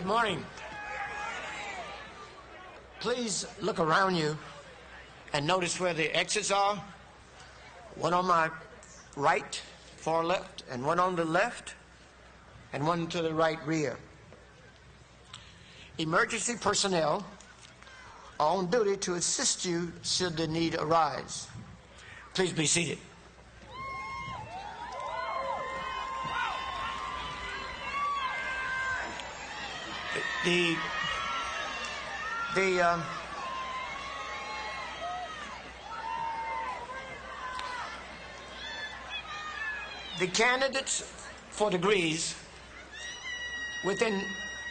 Good morning. Please look around you and notice where the exits are. One on my right, far left, and one on the left, and one to the right rear. Emergency personnel are on duty to assist you should the need arise. Please be seated. The candidates for degrees within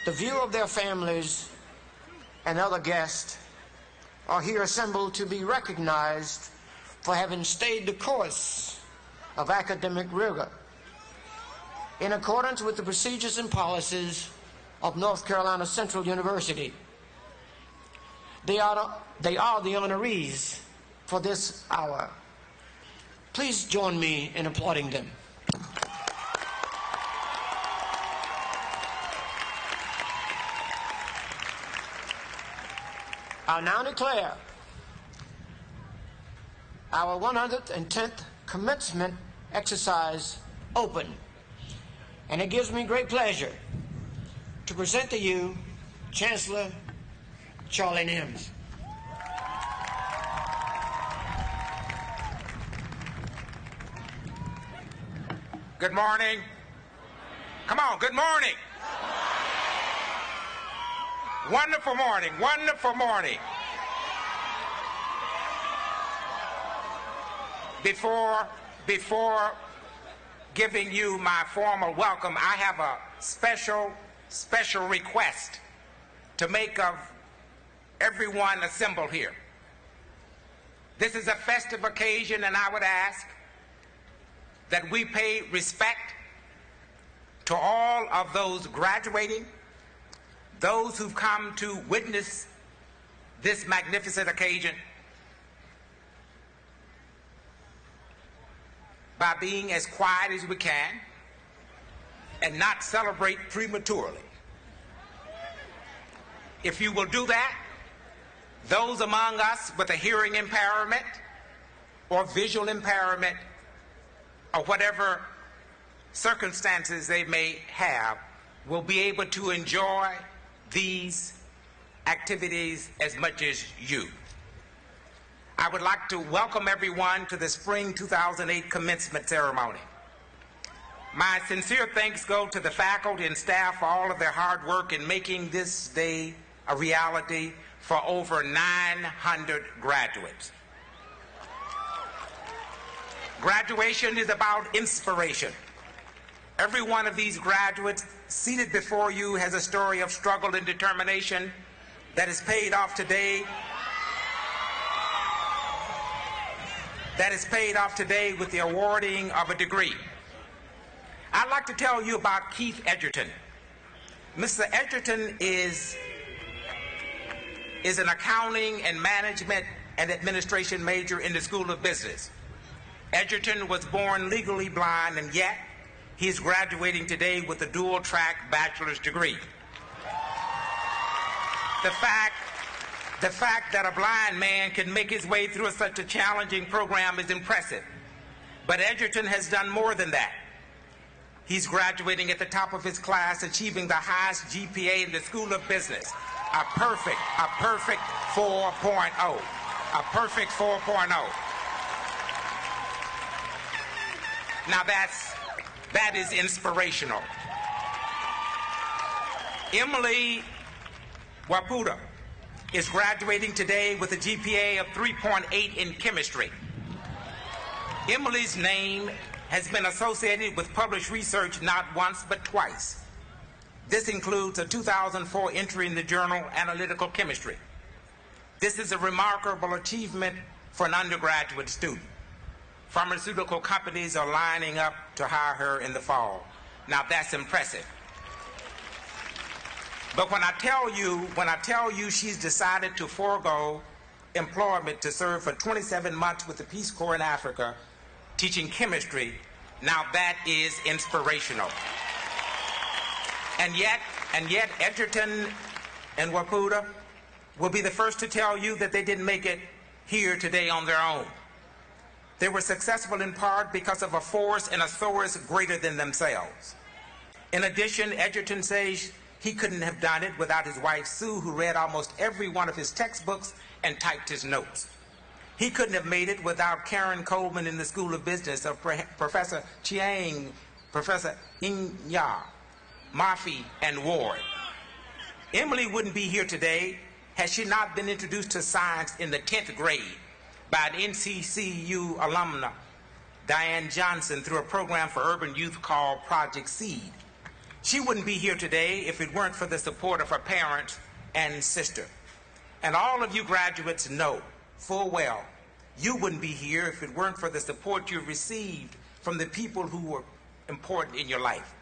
the view of their families and other guests are here assembled to be recognized for having stayed the course of academic rigor in accordance with the procedures and policies of North Carolina Central University. They are the honorees for this hour. Please join me in applauding them. I now declare our 110th commencement exercise open, and it gives me great pleasure to present to you Chancellor Charlie Nims. Good morning. Come on, good morning. Wonderful morning, wonderful morning. Before giving you my formal welcome, I have a special request to make of everyone assembled here. This is a festive occasion, and I would ask that we pay respect to all of those graduating, those who've come to witness this magnificent occasion, by being as quiet as we can and not celebrate prematurely. If you will do that, those among us with a hearing impairment or visual impairment or whatever circumstances they may have will be able to enjoy these activities as much as you. I would like to welcome everyone to the Spring 2008 commencement ceremony. My sincere thanks go to the faculty and staff for all of their hard work in making this day a reality for over 900 graduates. Graduation is about inspiration. Every one of these graduates seated before you has a story of struggle and determination that is paid off today. With the awarding of a degree. I'd like to tell you about Keith Edgerton. Mr. Edgerton is an accounting and management and administration major in the School of Business. Edgerton was born legally blind, and yet he's graduating today with a dual-track bachelor's degree. The fact that a blind man can make his way through such a challenging program is impressive. But Edgerton has done more than that. He's graduating at the top of his class, achieving the highest GPA in the School of Business. A perfect 4.0. A perfect 4.0. Now that is inspirational. Emily Wapuda is graduating today with a GPA of 3.8 in chemistry. Emily's name has been associated with published research not once but twice. This includes a 2004 entry in the journal Analytical Chemistry. This is a remarkable achievement for an undergraduate student. Pharmaceutical companies are lining up to hire her in the fall. Now that's impressive. But when I tell you she's decided to forego employment to serve for 27 months with the Peace Corps in Africa, teaching chemistry, now that is inspirational. And yet, Edgerton and Wapuda will be the first to tell you that they didn't make it here today on their own. They were successful in part because of a force and a source greater than themselves. In addition, Edgerton says he couldn't have done it without his wife Sue, who read almost every one of his textbooks and typed his notes. He couldn't have made it without Karen Coleman in the School of Business, or Professor Chiang, Professor Inya, Murphy, and Ward. Emily wouldn't be here today had she not been introduced to science in the 10th grade by an NCCU alumna, Diane Johnson, through a program for urban youth called Project Seed. She wouldn't be here today if it weren't for the support of her parents and sister. And all of you graduates know full well you wouldn't be here if it weren't for the support you received from the people who were important in your life.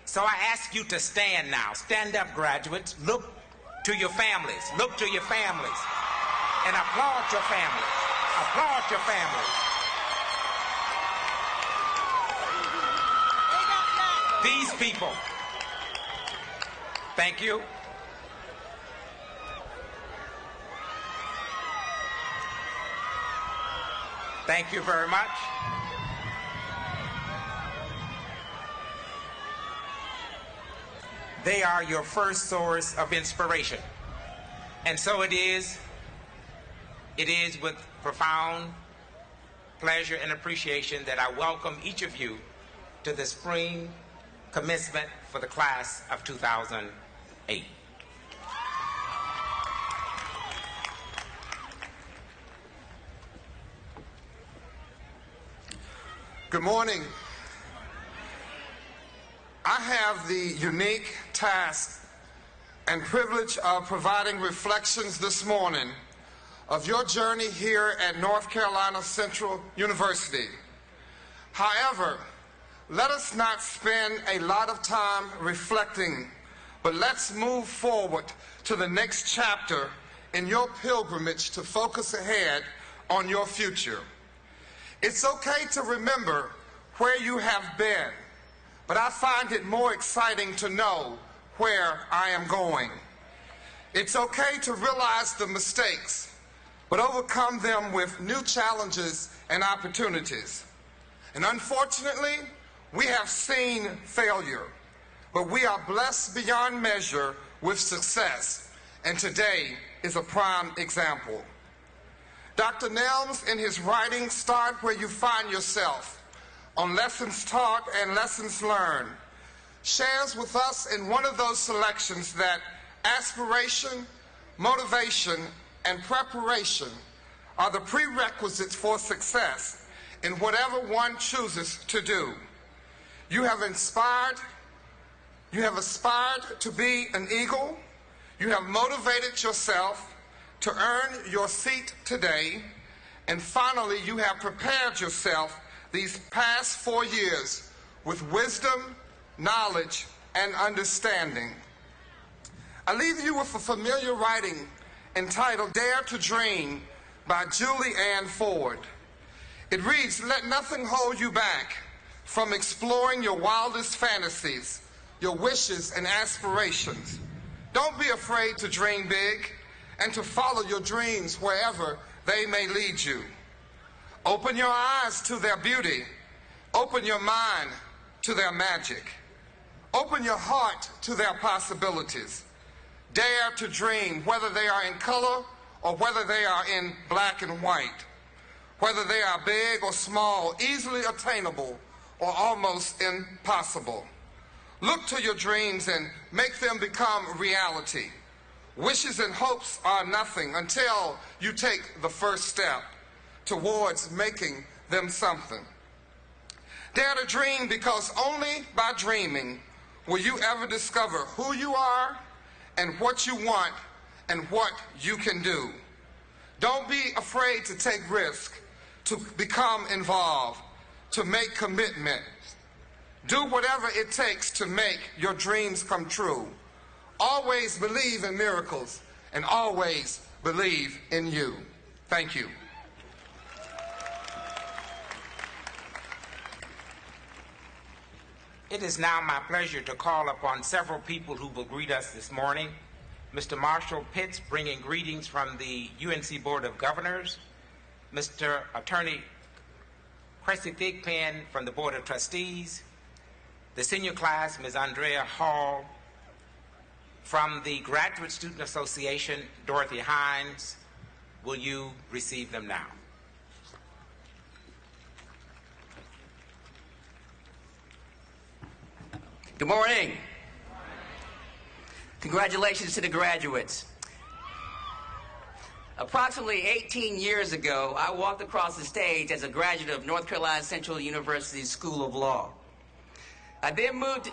So I ask you to stand now. Stand up, graduates. Look to your families. Look to your families. And applaud your families. Applaud your families. These people. Thank you. Thank you very much. They are your first source of inspiration. And so it is with profound pleasure and appreciation that I welcome each of you to the spring commencement for the class of 2008. Good morning. I have the unique task and privilege of providing reflections this morning of your journey here at North Carolina Central University. However, let us not spend a lot of time reflecting, but let's move forward to the next chapter in your pilgrimage to focus ahead on your future. It's okay to remember where you have been, but I find it more exciting to know where I am going. It's okay to realize the mistakes, but overcome them with new challenges and opportunities. And unfortunately, we have seen failure, but we are blessed beyond measure with success, and today is a prime example. Dr. Nelms, in his writing, Start Where You Find Yourself, on lessons taught and lessons learned, shares with us in one of those selections that aspiration, motivation, and preparation are the prerequisites for success in whatever one chooses to do. You have aspired to be an eagle. You have motivated yourself to earn your seat today. And finally, you have prepared yourself these past 4 years with wisdom, knowledge, and understanding. I leave you with a familiar writing entitled Dare to Dream by Julie Ann Ford. It reads, "Let nothing hold you back from exploring your wildest fantasies, your wishes and aspirations. Don't be afraid to dream big and to follow your dreams wherever they may lead you. Open your eyes to their beauty. Open your mind to their magic. Open your heart to their possibilities. Dare to dream, whether they are in color or whether they are in black and white, whether they are big or small, easily attainable or almost impossible. Look to your dreams and make them become reality. Wishes and hopes are nothing until you take the first step towards making them something. Dare to dream, because only by dreaming will you ever discover who you are and what you want and what you can do. Don't be afraid to take risks, to become involved, to make commitment. Do whatever it takes to make your dreams come true. Always believe in miracles and always believe in you." Thank you. It is now my pleasure to call upon several people who will greet us this morning. Mr. Marshall Pitts, bringing greetings from the UNC Board of Governors. Mr. Attorney Cressy Thigpen from the Board of Trustees. The senior class, Ms. Andrea Hall. From the Graduate Student Association, Dorothy Hines. Will you receive them now? Good morning. Congratulations to the graduates. Approximately 18 years ago, I walked across the stage as a graduate of North Carolina Central University School of Law. I then moved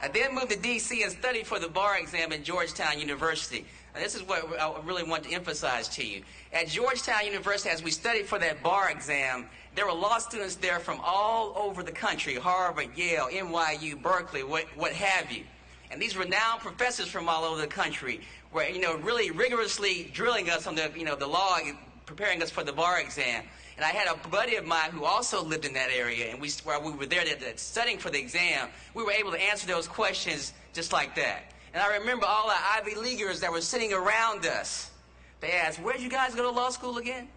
to D.C. and studied for the bar exam at Georgetown University. Now, this is what I really want to emphasize to you. At Georgetown University, as we studied for that bar exam, there were law students there from all over the country, Harvard, Yale, NYU, Berkeley, what have you. And these renowned professors from all over the country were, really rigorously drilling us on the law, preparing us for the bar exam. And I had a buddy of mine who also lived in that area, and while we were there studying for the exam, we were able to answer those questions just like that. And I remember all the Ivy Leaguers that were sitting around us. They asked, "Where'd you guys go to law school again?"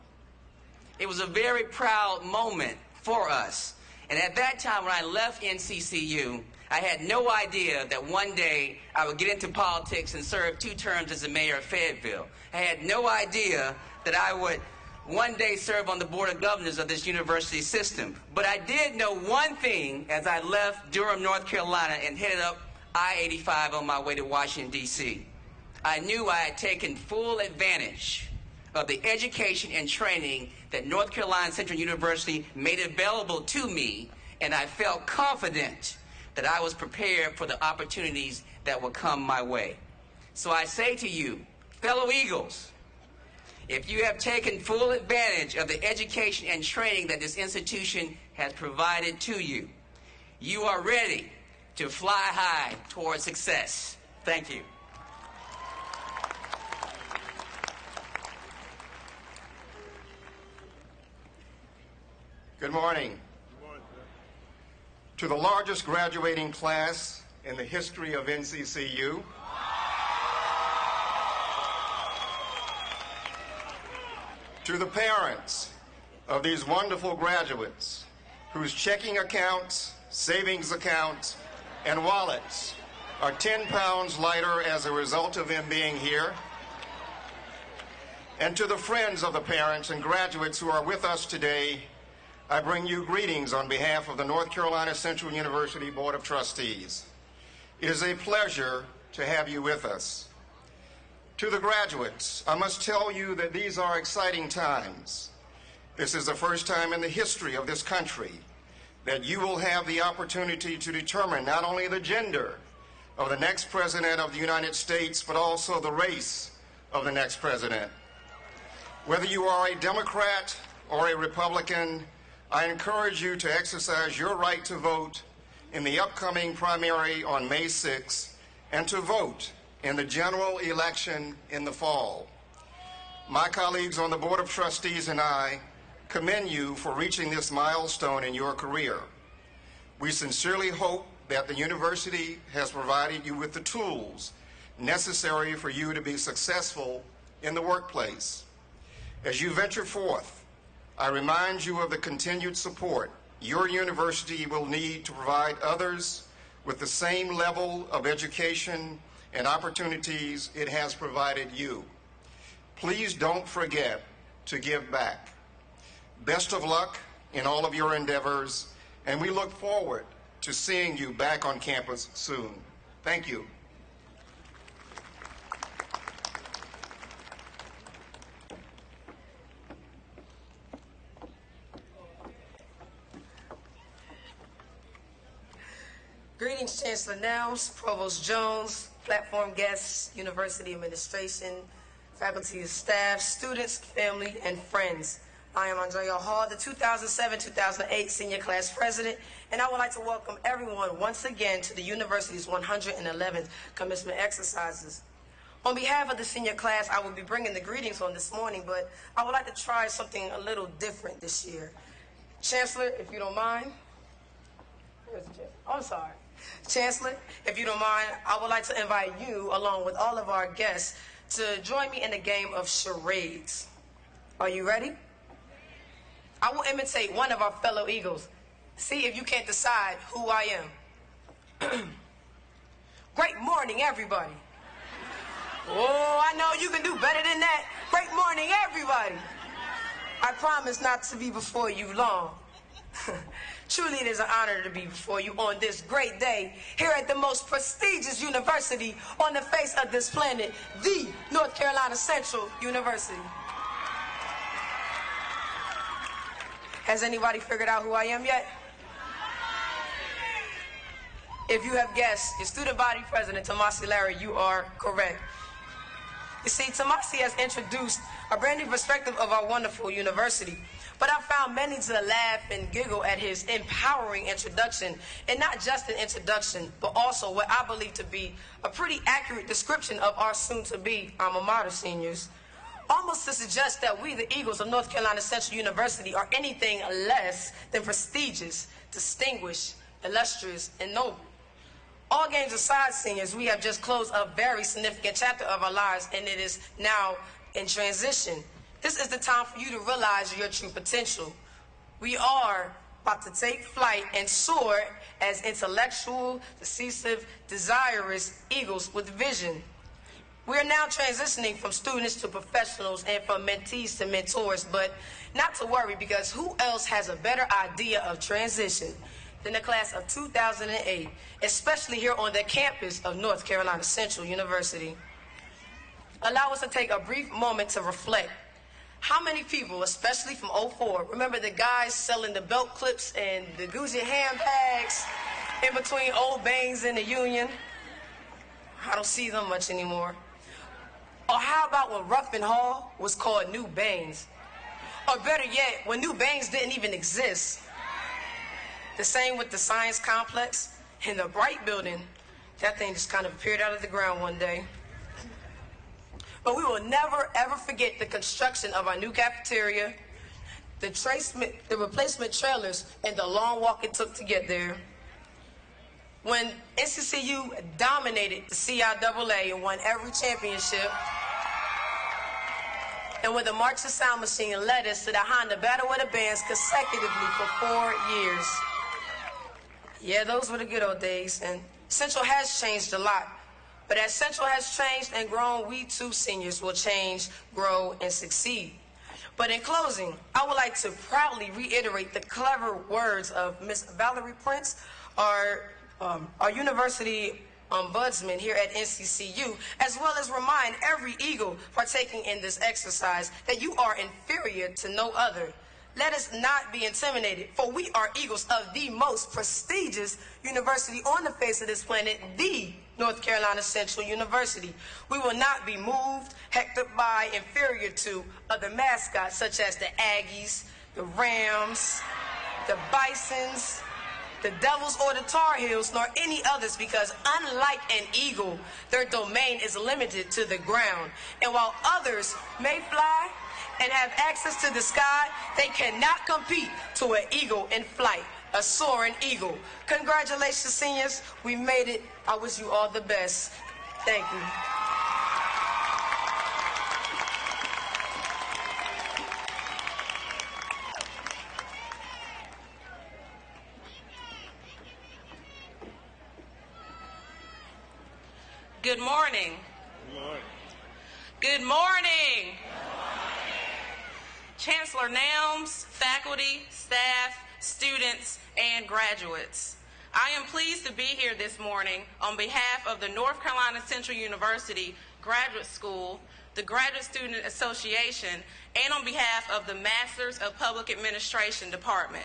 It was a very proud moment for us. And at that time, when I left NCCU, I had no idea that one day I would get into politics and serve 2 terms as the mayor of Fayetteville. I had no idea that I would one day serve on the Board of Governors of this university system. But I did know one thing as I left Durham, North Carolina, and headed up I-85 on my way to Washington, D.C. I knew I had taken full advantage of the education and training that North Carolina Central University made available to me, and I felt confident that I was prepared for the opportunities that would come my way. So I say to you, fellow Eagles, if you have taken full advantage of the education and training that this institution has provided to you, you are ready to fly high towards success. Thank you. Good morning. Good morning, sir. To the largest graduating class in the history of NCCU, to the parents of these wonderful graduates whose checking accounts, savings accounts, and wallets are 10 pounds lighter as a result of them being here, and to the friends of the parents and graduates who are with us today, I bring you greetings on behalf of the North Carolina Central University Board of Trustees. It is a pleasure to have you with us. To the graduates, I must tell you that these are exciting times. This is the first time in the history of this country that you will have the opportunity to determine not only the gender of the next president of the United States, but also the race of the next president. Whether you are a Democrat or a Republican, I encourage you to exercise your right to vote in the upcoming primary on May 6th and to vote in the general election in the fall. My colleagues on the Board of Trustees and I commend you for reaching this milestone in your career. We sincerely hope that the university has provided you with the tools necessary for you to be successful in the workplace. As you venture forth, I remind you of the continued support your university will need to provide others with the same level of education and opportunities it has provided you. Please don't forget to give back. Best of luck in all of your endeavors, and we look forward to seeing you back on campus soon. Thank you. Greetings, Chancellor Nels, Provost Jones, platform guests, university administration, faculty and staff, students, family, and friends. I am Andrea Hall, the 2007-2008 Senior Class President, and I would like to welcome everyone once again to the university's 111th commencement exercises. On behalf of the senior class, I will be bringing the greetings on this morning, but I would like to try something a little different this year. Chancellor, if you don't mind. Where's the Chancellor? I'm sorry. Chancellor, if you don't mind, I would like to invite you, along with all of our guests, to join me in a game of charades. Are you ready? I will imitate one of our fellow Eagles. See if you can't decide who I am. Great morning, everybody. Oh, I know you can do better than that. Great morning, everybody. I promise not to be before you long. Truly, it is an honor to be before you on this great day here at the most prestigious university on the face of this planet, the North Carolina Central University. Has anybody figured out who I am yet? If you have guessed, your student body president, Tomasi Larry, you are correct. You see, Tomasi has introduced a brand new perspective of our wonderful university, but I found many to laugh and giggle at his empowering introduction, and not just an introduction, but also what I believe to be a pretty accurate description of our soon-to-be alma mater seniors. Almost to suggest that we, the Eagles of North Carolina Central University, are anything less than prestigious, distinguished, illustrious, and noble. All games aside, seniors, we have just closed a very significant chapter of our lives, and it is now in transition. This is the time for you to realize your true potential. We are about to take flight and soar as intellectual, decisive, desirous Eagles with vision. We are now transitioning from students to professionals and from mentees to mentors, but not to worry, because who else has a better idea of transition than the class of 2008, especially here on the campus of North Carolina Central University. Allow us to take a brief moment to reflect. How many people, especially from 04, remember the guys selling the belt clips and the Gucci handbags in between Old Baines and the Union? I don't see them much anymore. Or how about when Ruffin Hall was called New Baines? Or better yet, when New Baines didn't even exist. The same with the Science Complex and the Bright Building. That thing just kind of appeared out of the ground one day. But we will never, ever forget the construction of our new cafeteria, the replacement trailers, and the long walk it took to get there. When NCCU dominated the CIAA and won every championship, and when the March of Sound Machine led us to the Honda Battle of the Bands consecutively for 4 years. Yeah, those were the good old days, and Central has changed a lot. But as Central has changed and grown, we too, seniors, will change, grow, and succeed. But in closing, I would like to proudly reiterate the clever words of Miss Valerie Prince, our university ombudsman here at NCCU, as well as remind every Eagle partaking in this exercise that you are inferior to no other. Let us not be intimidated, for we are Eagles of the most prestigious university on the face of this planet, the North Carolina Central University. We will not be moved, hectored by, inferior to other mascots such as the Aggies, the Rams, the Bisons, the Devils, or the Tar Heels, nor any others, because unlike an eagle, their domain is limited to the ground. And while others may fly and have access to the sky, they cannot compete to an eagle in flight, a soaring eagle. Congratulations, seniors. We made it. I wish you all the best. Thank you. Good morning. Good morning. Good morning. Chancellor Nelms, faculty, staff, students, and graduates. I am pleased to be here this morning on behalf of the North Carolina Central University Graduate School, the Graduate Student Association, and on behalf of the Masters of Public Administration Department.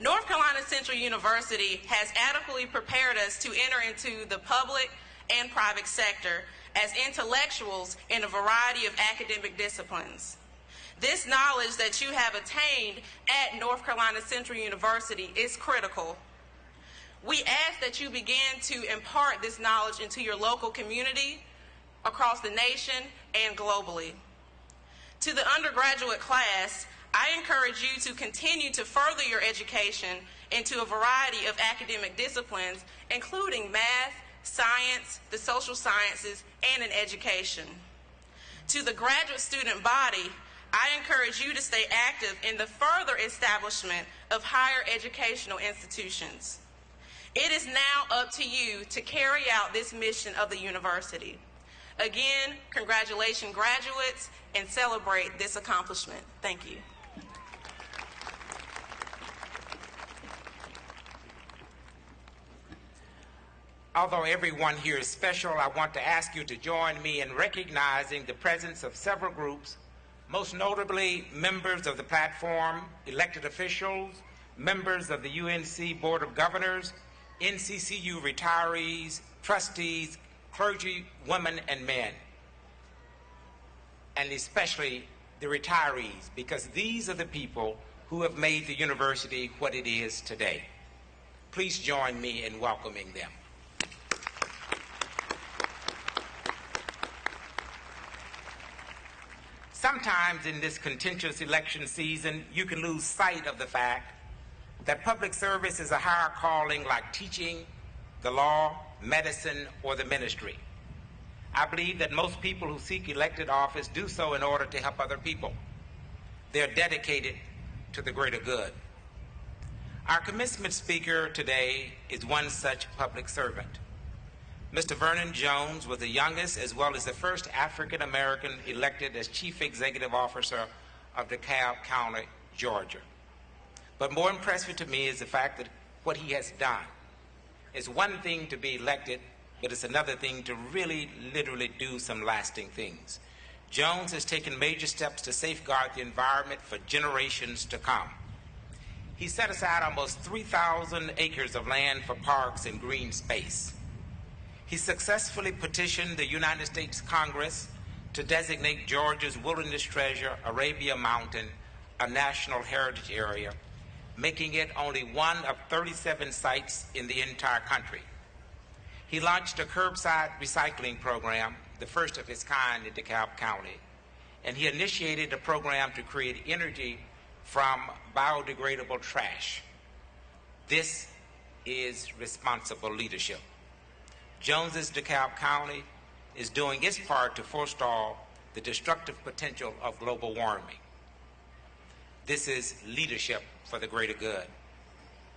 North Carolina Central University has adequately prepared us to enter into the public and private sector as intellectuals in a variety of academic disciplines. This knowledge that you have attained at North Carolina Central University is critical. We ask that you begin to impart this knowledge into your local community, across the nation, and globally. To the undergraduate class, I encourage you to continue to further your education into a variety of academic disciplines, including math, science, the social sciences, and in education. To the graduate student body, I encourage you to stay active in the further establishment of higher educational institutions. It is now up to you to carry out this mission of the university. Again, congratulations, graduates, and celebrate this accomplishment. Thank you. Although everyone here is special, I want to ask you to join me in recognizing the presence of several groups, most notably members of the platform, elected officials, members of the UNC Board of Governors, NCCU retirees, trustees, clergy, women and men, and especially the retirees, because these are the people who have made the university what it is today. Please join me in welcoming them. Sometimes in this contentious election season, you can lose sight of the fact that public service is a higher calling like teaching, the law, medicine, or the ministry. I believe that most people who seek elected office do so in order to help other people. They're dedicated to the greater good. Our commencement speaker today is one such public servant. Mr. Vernon Jones was the youngest as well as the first African American elected as Chief Executive Officer of DeKalb County, Georgia. But more impressive to me is the fact that what he has done. It's one thing to be elected, but it's another thing to really, literally do some lasting things. Jones has taken major steps to safeguard the environment for generations to come. He set aside almost 3,000 acres of land for parks and green space. He successfully petitioned the United States Congress to designate Georgia's wilderness treasure, Arabia Mountain, a national heritage area, making it only one of 37 sites in the entire country. He launched a curbside recycling program, the first of its kind in DeKalb County, and he initiated a program to create energy from biodegradable trash. This is responsible leadership. Jones's DeKalb County is doing its part to forestall the destructive potential of global warming. This is leadership for the greater good.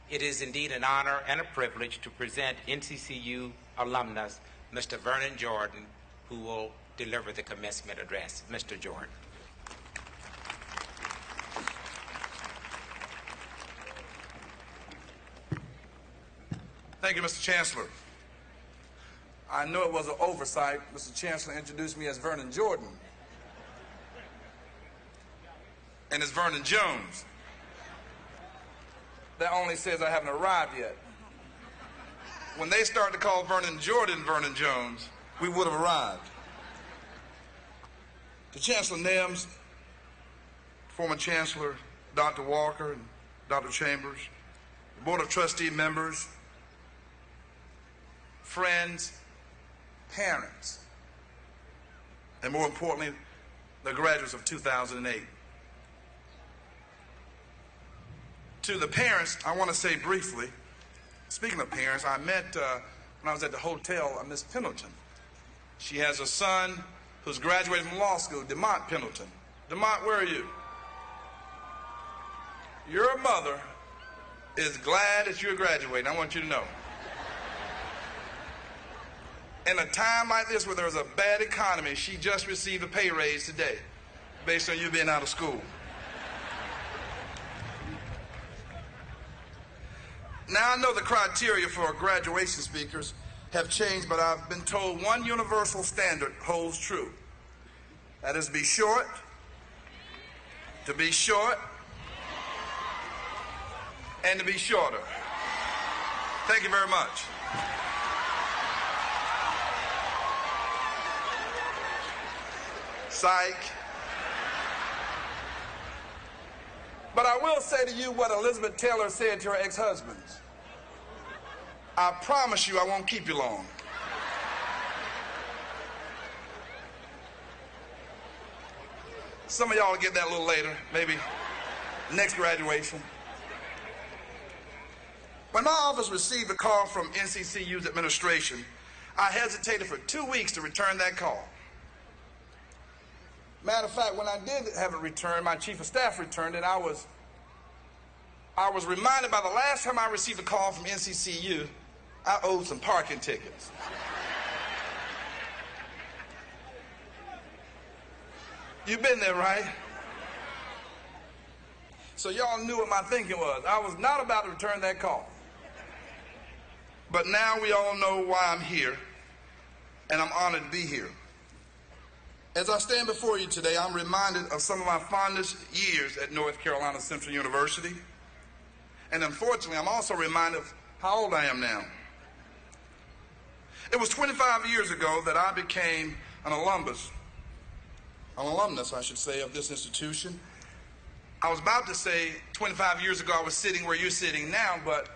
It is indeed an honor and a privilege to present NCCU alumnus, Mr. Vernon Jordan, who will deliver the commencement address. Mr. Jordan. Thank you, Mr. Chancellor. I know it was an oversight. Mr. Chancellor introduced me as Vernon Jordan. And it's Vernon Jones. That only says I haven't arrived yet. When they started to call Vernon Jordan Vernon Jones, we would have arrived. To Chancellor Nims, former Chancellor Dr. Walker and Dr. Chambers, the Board of Trustee members, friends, parents, and more importantly, the graduates of 2008. To the parents, I want to say briefly, speaking of parents, I met, when I was at the hotel, Miss Pendleton. She has a son who's graduated from law school, DeMont Pendleton. DeMont, where are you? Your mother is glad that you're graduating. I want you to know. In a time like this where there's a bad economy, she just received a pay raise today based on you being out of school. Now I know the criteria for graduation speakers have changed, but I've been told one universal standard holds true. That is to be short, and to be shorter. Thank you very much. Psych. But I will say to you what Elizabeth Taylor said to her ex-husbands. I promise you I won't keep you long. Some of y'all will get that a little later, maybe Next graduation. When my office received a call from NCCU's administration, I hesitated for 2 weeks to return that call. Matter of fact, when I did have it returned, my chief of staff returned it, I was reminded by the last time I received a call from NCCU, I owed some parking tickets. You've been there, right? So y'all knew what my thinking was. I was not about to return that call. But now we all know why I'm here, and I'm honored to be here. As I stand before you today, I'm reminded of some of my fondest years at North Carolina Central University. And unfortunately, I'm also reminded of how old I am now. It was 25 years ago that I became an alumnus, I should say, of this institution. I was about to say 25 years ago I was sitting where you're sitting now, but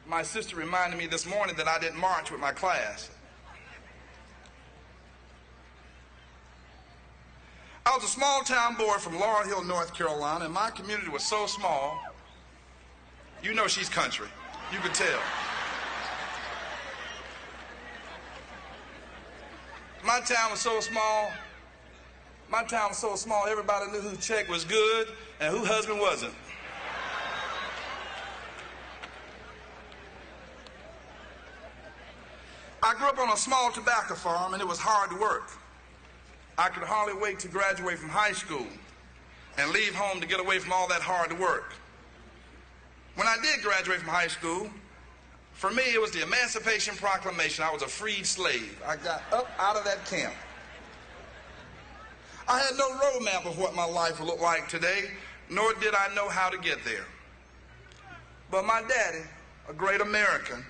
my sister reminded me this morning that I didn't march with my class. I was a small town boy from Laurel Hill, North Carolina, and my community was so small. You know she's country. You could tell. My town was so small, everybody knew whose check was good and whose husband wasn't. I grew up on a small tobacco farm, and it was hard to work. I could hardly wait to graduate from high school and leave home to get away from all that hard work. When I did graduate from high school, for me it was the Emancipation Proclamation. I was a freed slave. I got up out of that camp. I had no roadmap of what my life would look like today, nor did I know how to get there. But my daddy, a great American,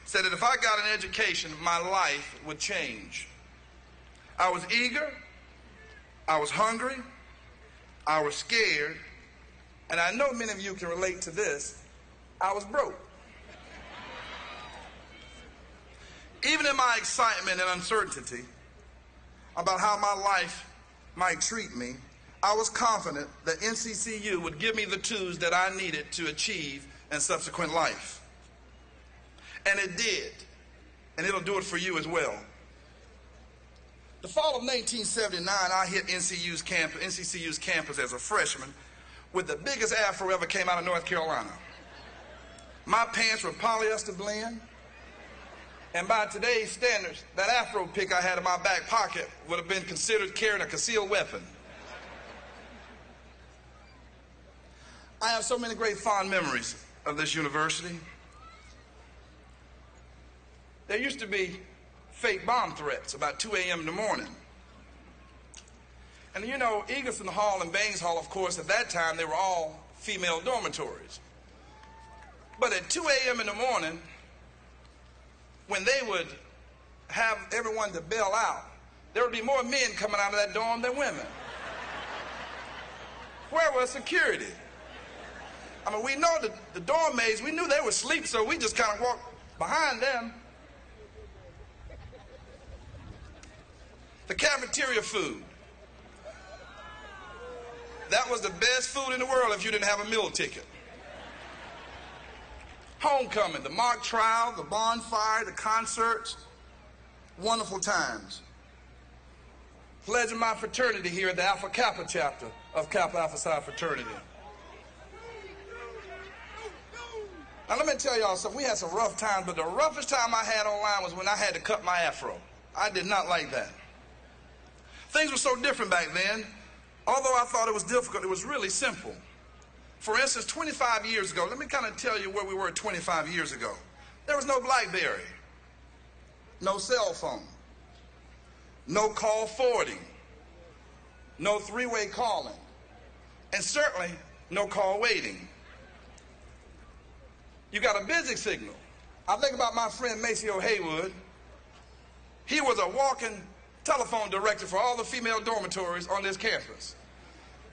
said that if I got an education, my life would change. I was eager, I was hungry, I was scared, and I know many of you can relate to this, I was broke. Even in my excitement and uncertainty about how my life might treat me, I was confident that NCCU would give me the tools that I needed to achieve in subsequent life. And it did, and it'll do it for you as well. The fall of 1979, I hit NCCU's campus as a freshman with the biggest afro ever came out of North Carolina. My pants were polyester blend, and by today's standards, that afro pick I had in my back pocket would have been considered carrying a concealed weapon. I have so many great fond memories of this university. There used to be fake bomb threats about 2 a.m. in the morning. And you know, Eagleson Hall and Baines Hall, of course, at that time, they were all female dormitories. But at 2 a.m. in the morning, when they would have everyone to bail out, there would be more men coming out of that dorm than women. Where was security? I mean, we know that the dorm maids, we knew they were asleep, so we just kind of walked behind them. The cafeteria food. That was the best food in the world if you didn't have a meal ticket. Homecoming, the mock trial, the bonfire, the concerts, wonderful times. Pledging my fraternity here at the Alpha Kappa chapter of Kappa Alpha Psi fraternity. Now let me tell y'all something, we had some rough times, but the roughest time I had online was when I had to cut my afro. I did not like that. Things were so different back then. Although I thought it was difficult, it was really simple. For instance, 25 years ago, let me kind of tell you where we were 25 years ago. There was no BlackBerry, no cell phone, no call forwarding, no three-way calling, and certainly no call waiting. You got a busy signal. I think about my friend Maceo Haywood. He was a walking telephone director for all the female dormitories on this campus.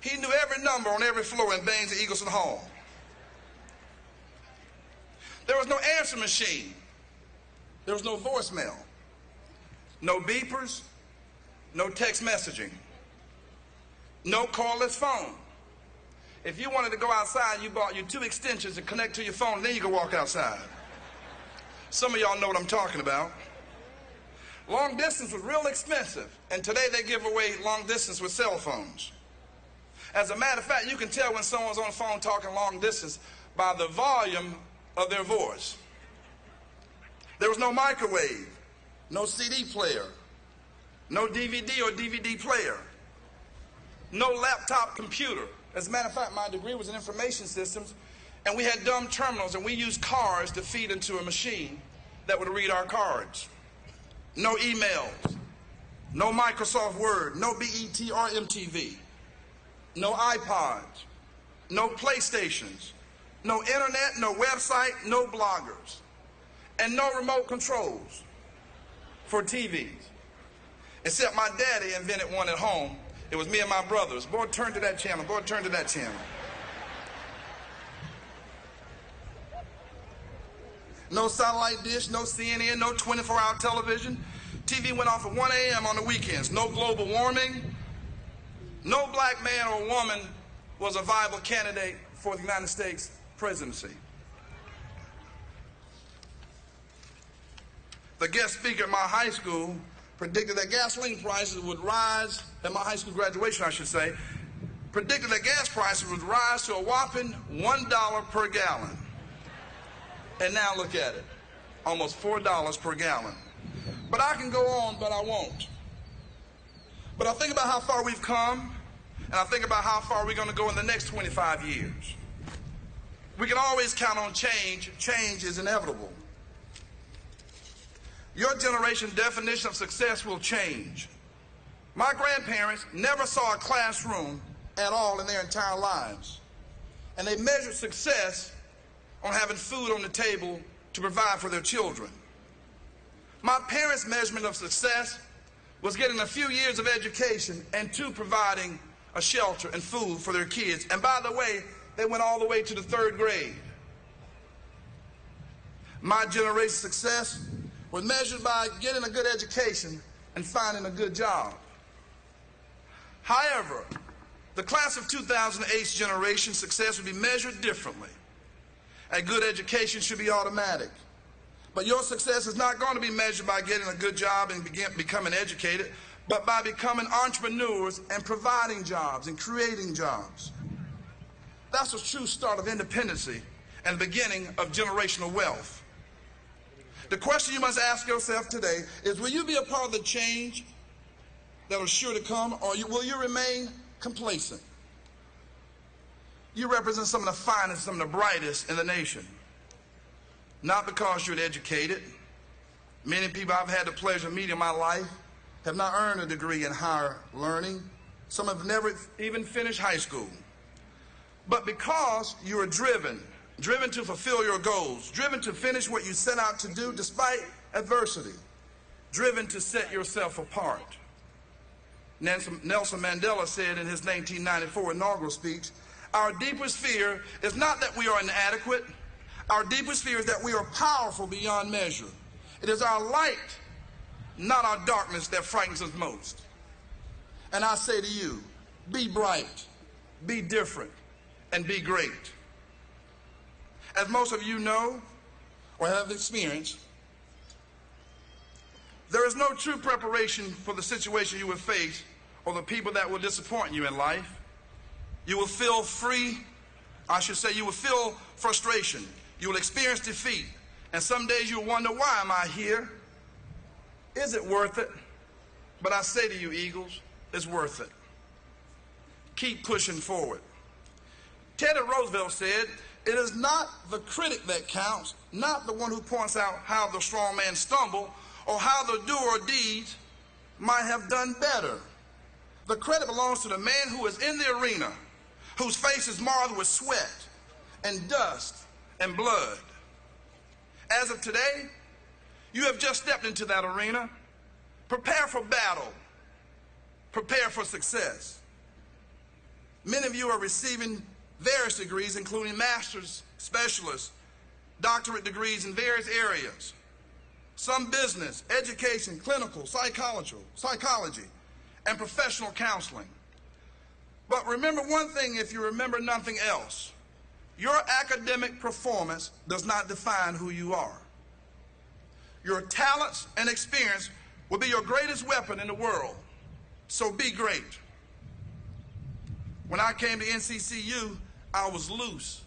He knew every number on every floor in Baines and Eagleson Hall. There was no answer machine. There was no voicemail. No beepers. No text messaging. No cordless phone. If you wanted to go outside, you bought your 2 extensions to connect to your phone, and then you could walk outside. Some of y'all know what I'm talking about. Long distance was real expensive, and today they give away long distance with cell phones. As a matter of fact, you can tell when someone's on the phone talking long distance by the volume of their voice. There was no microwave, no CD player, no DVD or DVD player, no laptop computer. As a matter of fact, my degree was in information systems, and we had dumb terminals, and we used cards to feed into a machine that would read our cards. No emails, no Microsoft Word, no BET or MTV, no iPods, no PlayStations, no internet, no website, no bloggers, and no remote controls for TVs. Except my daddy invented one at home. It was me and my brothers. Boy, turn to that channel. Boy, turn to that channel. No satellite dish, no CNN, no 24-hour television. TV went off at 1 a.m. on the weekends. No global warming. No black man or woman was a viable candidate for the United States presidency. The guest speaker at my high school predicted that gasoline prices would rise, at my high school graduation I should say, predicted that gas prices would rise to a whopping $1 per gallon. And now look at it, almost $4 per gallon. But I can go on, but I won't. But I think about how far we've come, and I think about how far we're going to go in the next 25 years. We can always count on change. Change is inevitable. Your generation's definition of success will change. My grandparents never saw a classroom at all in their entire lives. And they measured success on having food on the table to provide for their children. My parents' measurement of success was getting a few years of education and 2, providing a shelter and food for their kids. And by the way, they went all the way to the 3rd grade. My generation's success was measured by getting a good education and finding a good job. However, the class of 2008's generation success would be measured differently. A good education should be automatic. But your success is not going to be measured by getting a good job and becoming educated, but by becoming entrepreneurs and providing jobs and creating jobs. That's the true start of independency and the beginning of generational wealth. The question you must ask yourself today is, will you be a part of the change that is sure to come, or will you remain complacent? You represent some of the finest, some of the brightest in the nation. Not because you're educated. Many people I've had the pleasure of meeting in my life have not earned a degree in higher learning. Some have never even finished high school. But because you are driven to fulfill your goals, driven to finish what you set out to do despite adversity, driven to set yourself apart. Nelson Mandela said in his 1994 inaugural speech, "Our deepest fear is not that we are inadequate. Our deepest fear is that we are powerful beyond measure. It is our light, not our darkness, that frightens us most." And I say to you, be bright, be different, and be great. As most of you know or have experienced, there is no true preparation for the situation you will face or the people that will disappoint you in life. You will feel you will feel frustration. You will experience defeat. And some days you'll wonder, why am I here? Is it worth it? But I say to you, Eagles, it's worth it. Keep pushing forward. Teddy Roosevelt said, "It is not the critic that counts, not the one who points out how the strong man stumbled or how the doer of deeds might have done better. The credit belongs to the man who is in the arena, whose face is marred with sweat and dust and blood." As of today, you have just stepped into that arena. Prepare for battle. Prepare for success. Many of you are receiving various degrees, including master's, specialist, doctorate degrees in various areas. Some business, education, clinical, psychology, and professional counseling. But remember one thing, if you remember nothing else: your academic performance does not define who you are. Your talents and experience will be your greatest weapon in the world. So be great. When I came to NCCU, I was loose.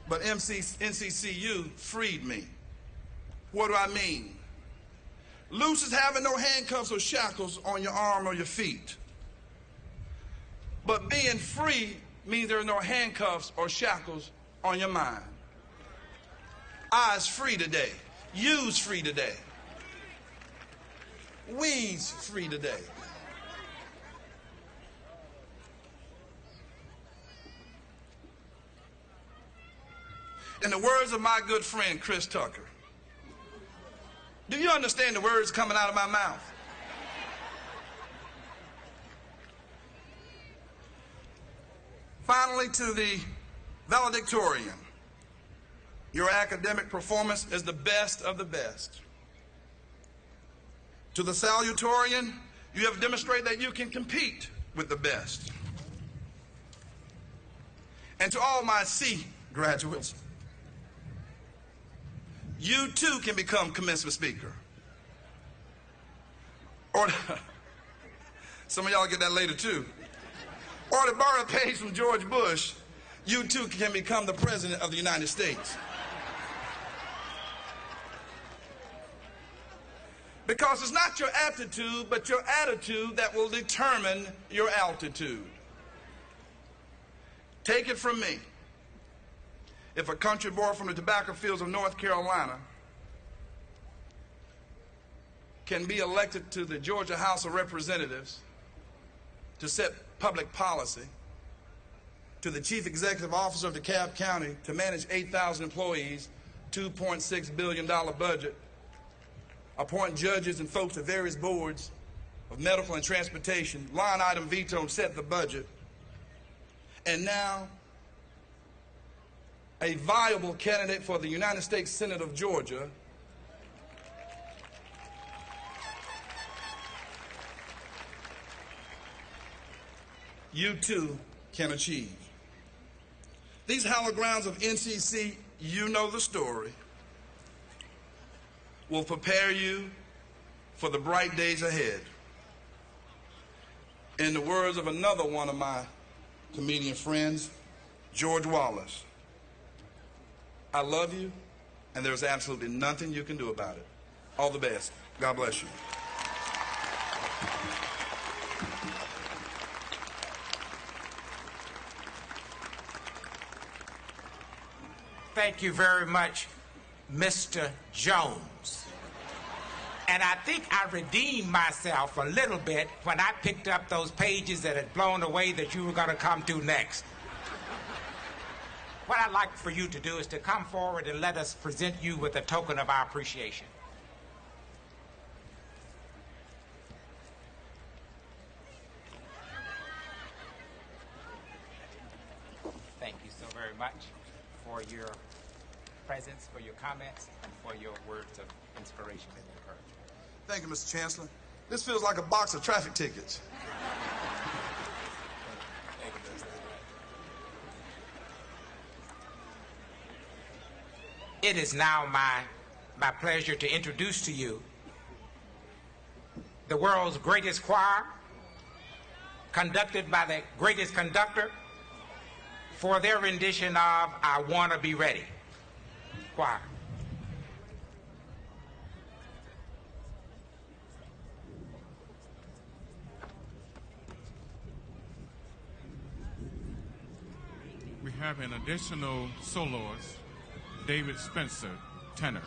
But NCCU freed me. What do I mean? Loose is having no handcuffs or shackles on your arm or your feet. But being free means there are no handcuffs or shackles on your mind. I's free today. You's free today. We's free today. In the words of my good friend Chris Tucker, do you understand the words coming out of my mouth? Finally, to the valedictorian, your academic performance is the best of the best. To the salutatorian, you have demonstrated that you can compete with the best. And to all my C graduates, you too can become commencement speaker. Or some of y'all get that later too. Or to borrow a page from George Bush, you too can become the President of the United States. Because it's not your aptitude, but your attitude that will determine your altitude. Take it from me. If a country boy from the tobacco fields of North Carolina can be elected to the Georgia House of Representatives to set public policy, to the chief executive officer of DeKalb County to manage 8,000 employees, $2.6 billion budget, appoint judges and folks to various boards of medical and transportation, line item veto and set the budget, and now a viable candidate for the United States Senate of Georgia, you too can achieve. These hallowed grounds of NCC, you know the story, will prepare you for the bright days ahead. In the words of another one of my comedian friends, George Wallace, I love you, and there's absolutely nothing you can do about it. All the best. God bless you. Thank you very much, Mr. Jones. And I think I redeemed myself a little bit when I picked up those pages that had blown away that you were going to come to next. What I'd like for you to do is to come forward and let us present you with a token of our appreciation. Thank you so very much for your presence, for your comments, and for your words of inspiration and encouragement. Thank you, Mr. Chancellor. This feels like a box of traffic tickets. It is now my pleasure to introduce to you the world's greatest choir, conducted by the greatest conductor, for their rendition of I Wanna Be Ready. Choir. We have an additional soloist, David Spencer, tenor.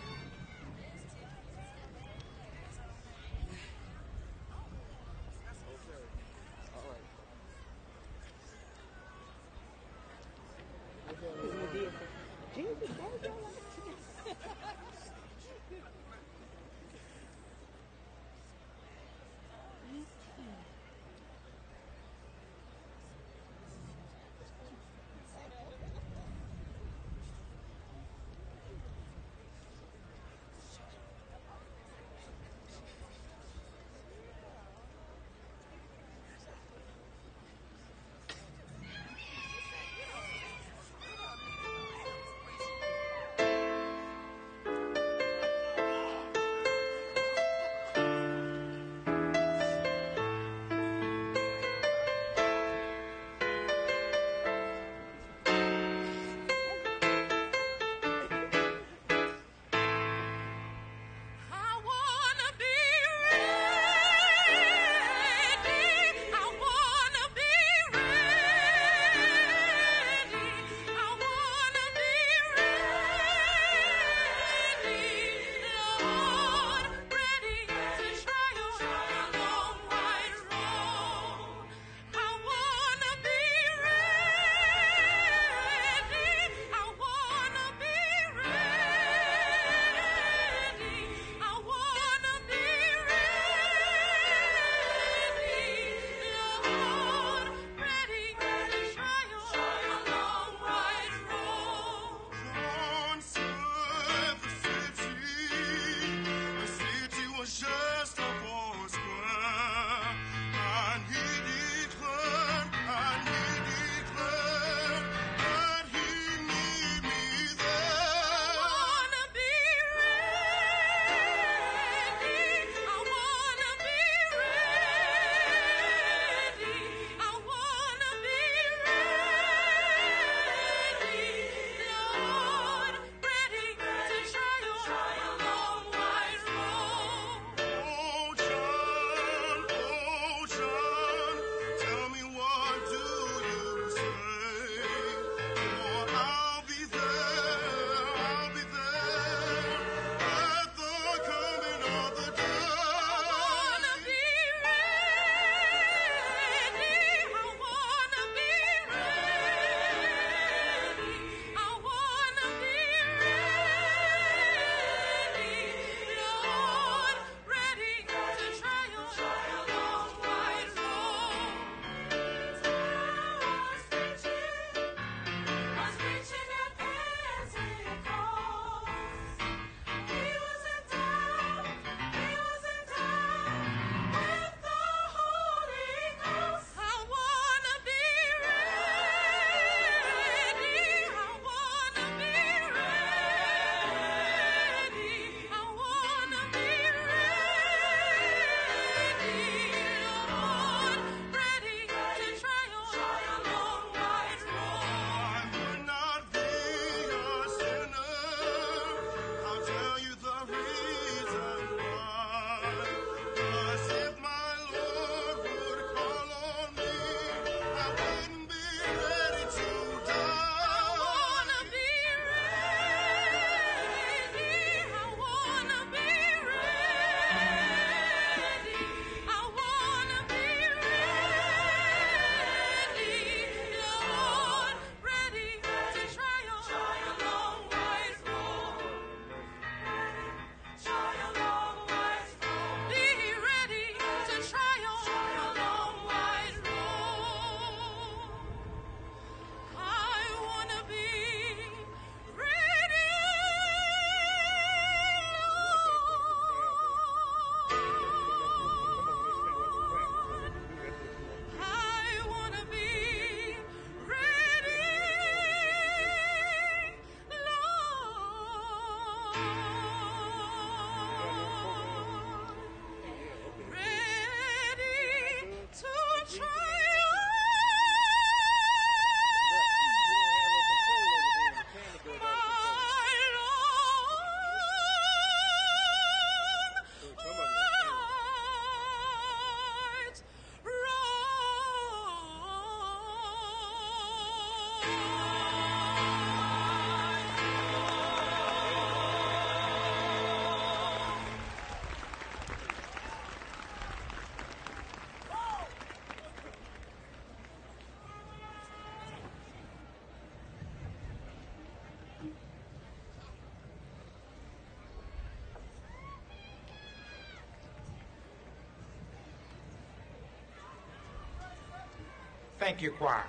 Thank you, choir.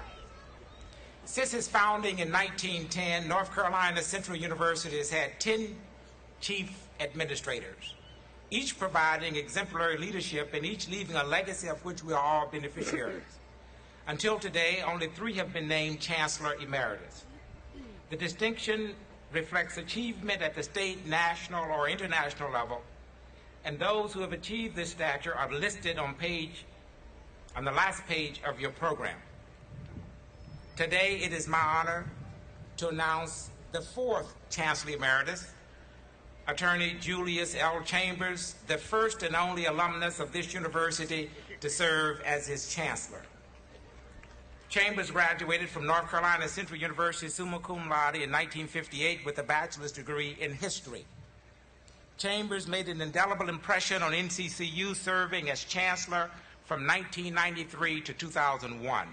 Since its founding in 1910, North Carolina Central University has had 10 chief administrators, each providing exemplary leadership and each leaving a legacy of which we are all beneficiaries. Until today, only 3 have been named Chancellor Emeritus. The distinction reflects achievement at the state, national, or international level, and those who have achieved this stature are listed on the last page of your program. Today, it is my honor to announce the 4th Chancellor Emeritus, Attorney Julius L. Chambers, the first and only alumnus of this university to serve as its Chancellor. Chambers graduated from North Carolina Central University summa cum laude in 1958 with a bachelor's degree in history. Chambers made an indelible impression on NCCU, serving as Chancellor from 1993 to 2001.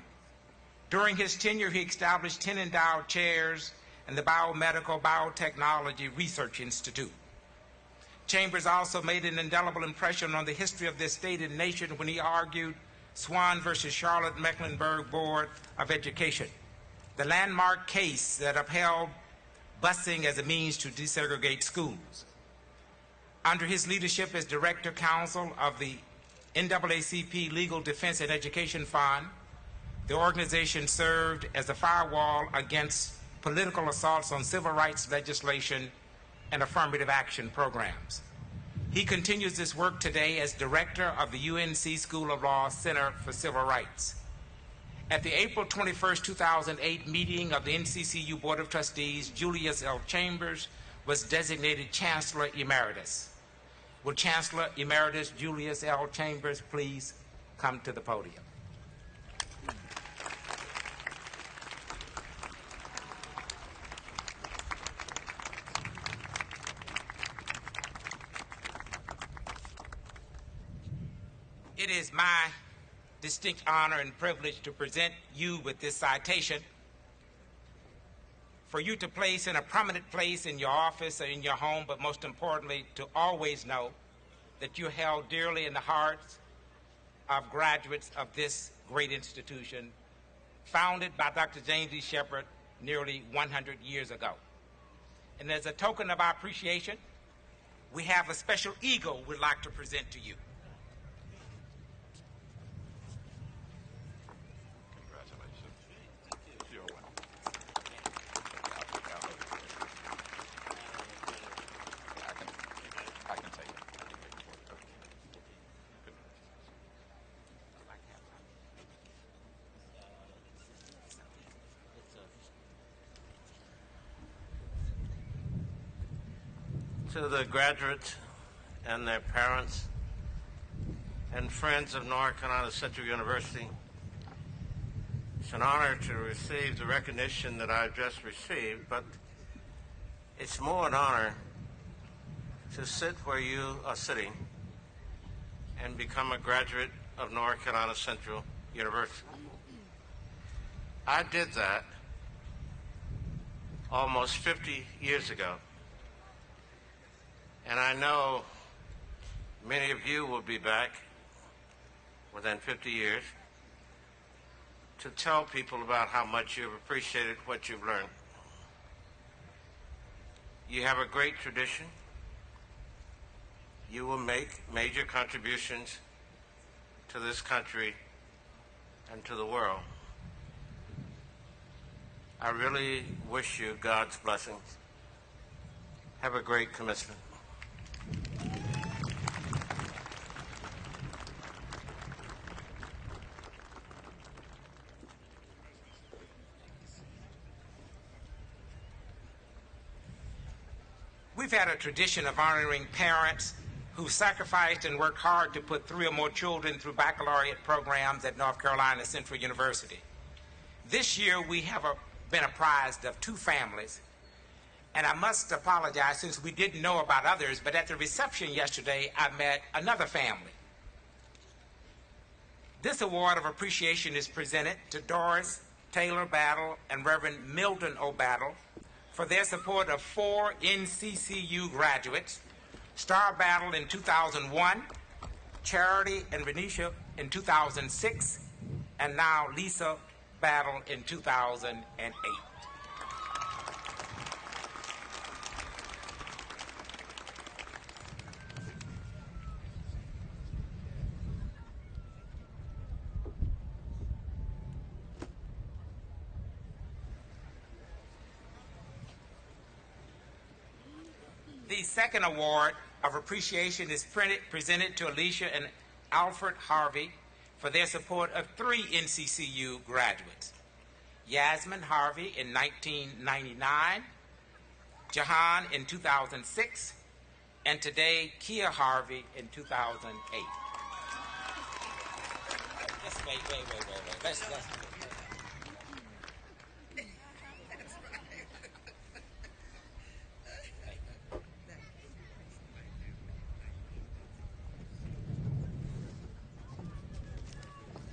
During his tenure, he established 10 endowed chairs and the Biomedical Biotechnology Research Institute. Chambers also made an indelible impression on the history of this state and nation when he argued Swan versus Charlotte-Mecklenburg Board of Education, the landmark case that upheld busing as a means to desegregate schools. Under his leadership as Director Counsel of the NAACP Legal Defense and Education Fund, the organization served as a firewall against political assaults on civil rights legislation and affirmative action programs. He continues this work today as Director of the UNC School of Law Center for Civil Rights. At the April 21, 2008 meeting of the NCCU Board of Trustees, Julius L. Chambers was designated Chancellor Emeritus. Will Chancellor Emeritus Julius L. Chambers please come to the podium? It is my distinct honor and privilege to present you with this citation for you to place in a prominent place in your office or in your home, but most importantly, to always know that you're held dearly in the hearts of graduates of this great institution, founded by Dr. James E. Shepard nearly 100 years ago. And as a token of our appreciation, we have a special eagle we'd like to present to you. To the graduates and their parents and friends of North Carolina Central University, it's an honor to receive the recognition that I've just received, but it's more an honor to sit where you are sitting and become a graduate of North Carolina Central University. I did that almost 50 years ago. And I know many of you will be back within 50 years to tell people about how much you've appreciated what you've learned. You have a great tradition. You will make major contributions to this country and to the world. I really wish you God's blessings. Have a great commencement. We've had a tradition of honoring parents who sacrificed and worked hard to put 3 or more children through baccalaureate programs at North Carolina Central University. This year, we have been apprised of 2 families, and I must apologize since we didn't know about others, but at the reception yesterday, I met another family. This award of appreciation is presented to Doris Taylor Battle and Reverend Milton O. Battle for their support of 4 NCCU graduates, Star Battle in 2001, Charity and Renisha in 2006, and now Lisa Battle in 2008. The second award of appreciation is presented to Alicia and Alfred Harvey for their support of 3 NCCU graduates: Yasmin Harvey in 1999, Jahan in 2006, and today Kia Harvey in 2008. Wait. Let's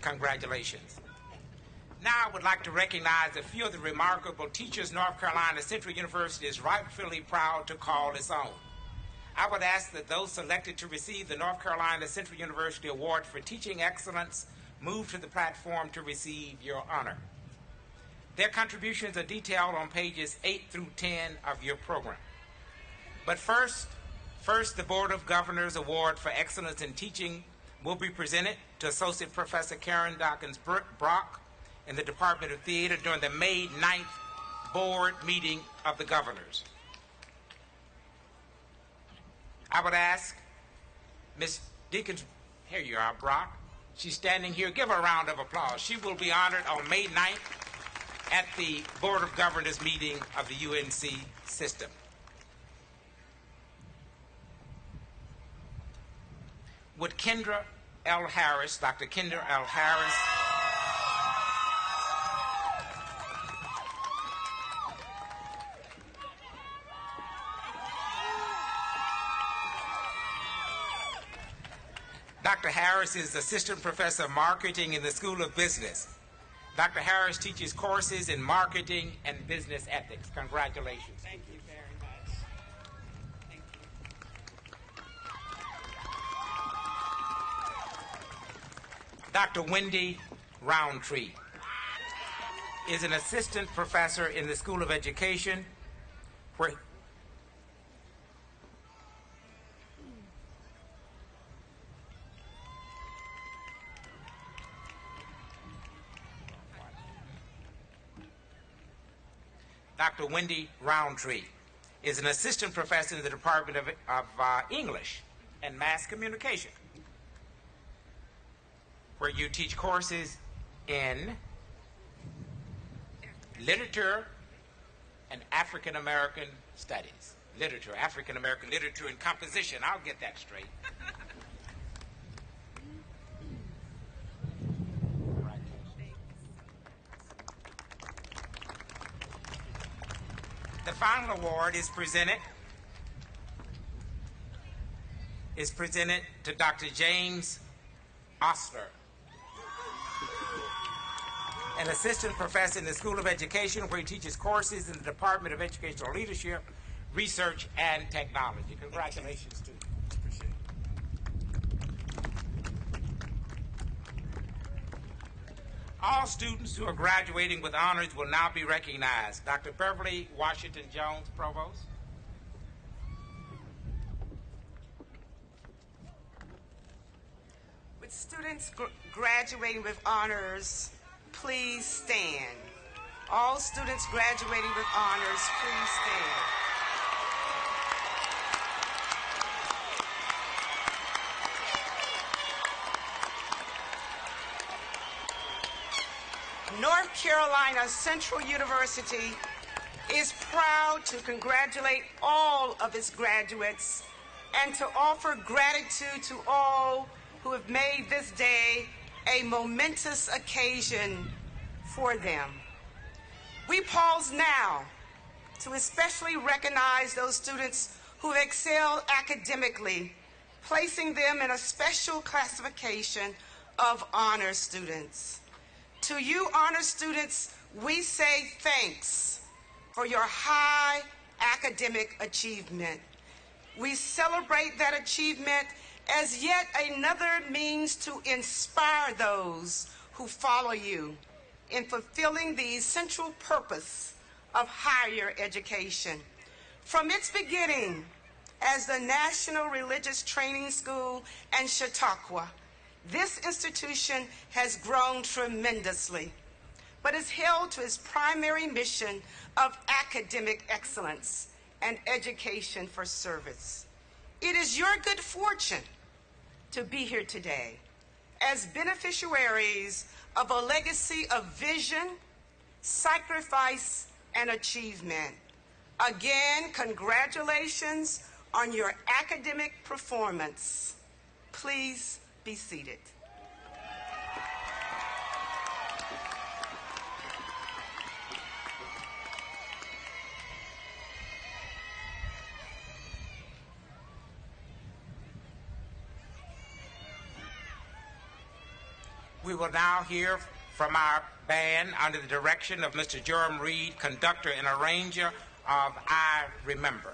Congratulations. Now I would like to recognize a few of the remarkable teachers North Carolina Central University is rightfully proud to call its own. I would ask that those selected to receive the North Carolina Central University Award for Teaching Excellence move to the platform to receive your honor. Their contributions are detailed on pages 8 through 10 of your program. But first, the Board of Governors Award for Excellence in Teaching will be presented to Associate Professor Karen Dawkins-Brock in the Department of Theater during the May 9th board meeting of the governors. I would ask Ms. Deacons, here you are, Brock. She's standing here. Give her a round of applause. She will be honored on May 9th at the Board of Governors meeting of the UNC system. Would Kendra L. Harris, Dr. Kendra L. Harris, Dr. Harris is Assistant Professor of Marketing in the School of Business. Dr. Harris teaches courses in marketing and business ethics. Congratulations. Thank you very much. Thank you. Dr. Wendy Roundtree is an assistant professor in the School of Education, where Dr. Wendy Roundtree is an assistant professor in the Department of English and Mass Communication, where you teach courses in literature and African American studies. African American literature and composition. I'll get that straight. The final award is presented to Dr. James Osler, an assistant professor in the School of Education, where he teaches courses in the Department of Educational Leadership, Research, and Technology. Congratulations to you. Appreciate it. All students who are graduating with honors will now be recognized. Dr. Beverly Washington Jones, Provost. With students graduating with honors, please stand. All students graduating with honors, please stand. North Carolina Central University is proud to congratulate all of its graduates and to offer gratitude to all who have made this day a momentous occasion for them. We pause now to especially recognize those students who have excelled academically, placing them in a special classification of honor students. To you, honor students, we say thanks for your high academic achievement. We celebrate that achievement as yet another means to inspire those who follow you in fulfilling the essential purpose of higher education. From its beginning as the National Religious Training School and Chautauqua, this institution has grown tremendously, but is held to its primary mission of academic excellence and education for service. It is your good fortune to be here today as beneficiaries of a legacy of vision, sacrifice, and achievement. Again, congratulations on your academic performance. Please be seated. We will now hear from our band under the direction of Mr. Jerome Reed, conductor and arranger of I Remember.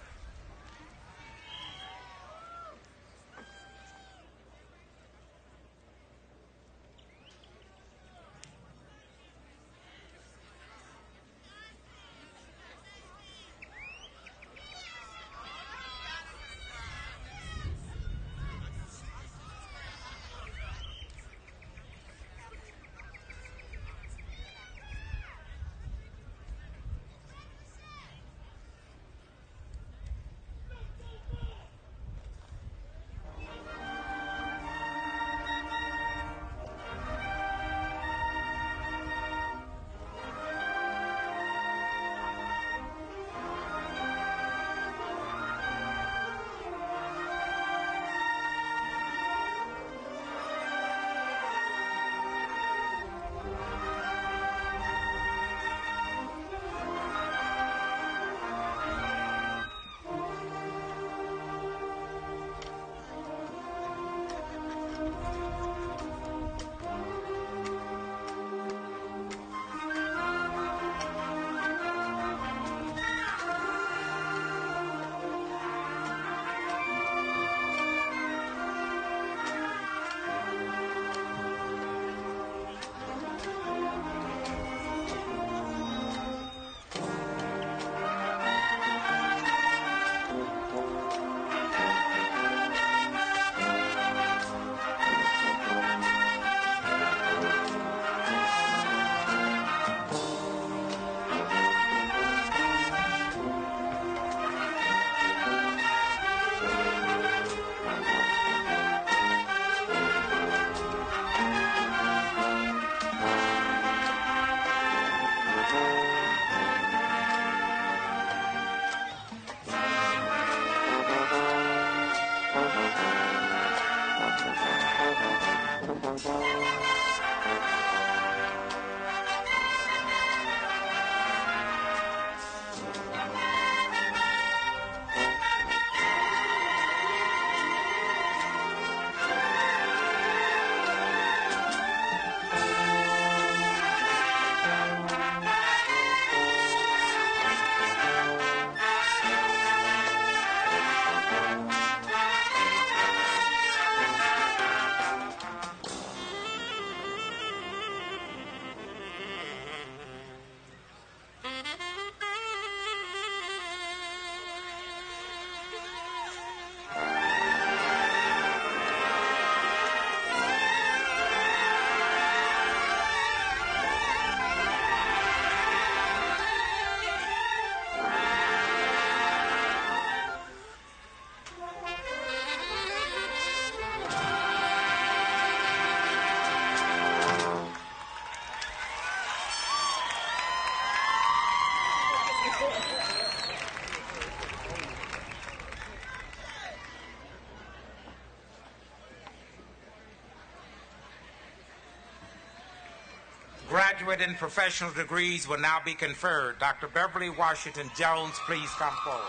Graduate and professional degrees will now be conferred. Dr. Beverly Washington Jones, please come forward.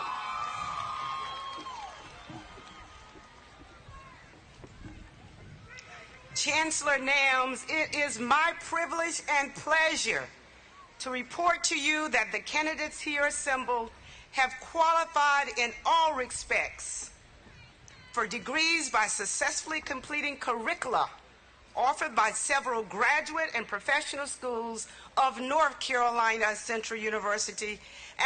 Chancellor Nams, it is my privilege and pleasure to report to you that the candidates here assembled have qualified in all respects for degrees by successfully completing curricula offered by several graduate and professional schools of North Carolina Central University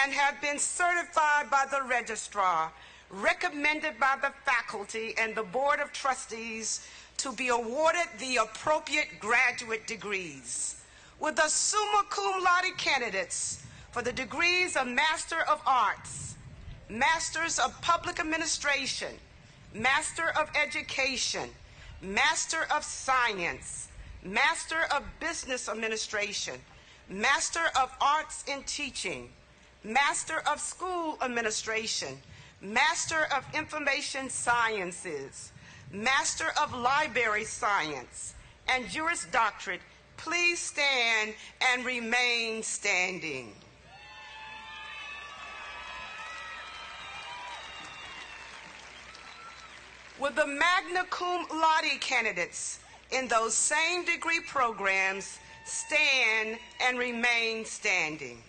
and have been certified by the registrar, recommended by the faculty and the Board of Trustees to be awarded the appropriate graduate degrees. With the summa cum laude candidates for the degrees of Master of Arts, Masters of Public Administration, Master of Education, Master of Science, Master of Business Administration, Master of Arts in Teaching, Master of School Administration, Master of Information Sciences, Master of Library Science, and Juris Doctorate, please stand and remain standing. Will the magna cum laude candidates in those same degree programs stand and remain standing?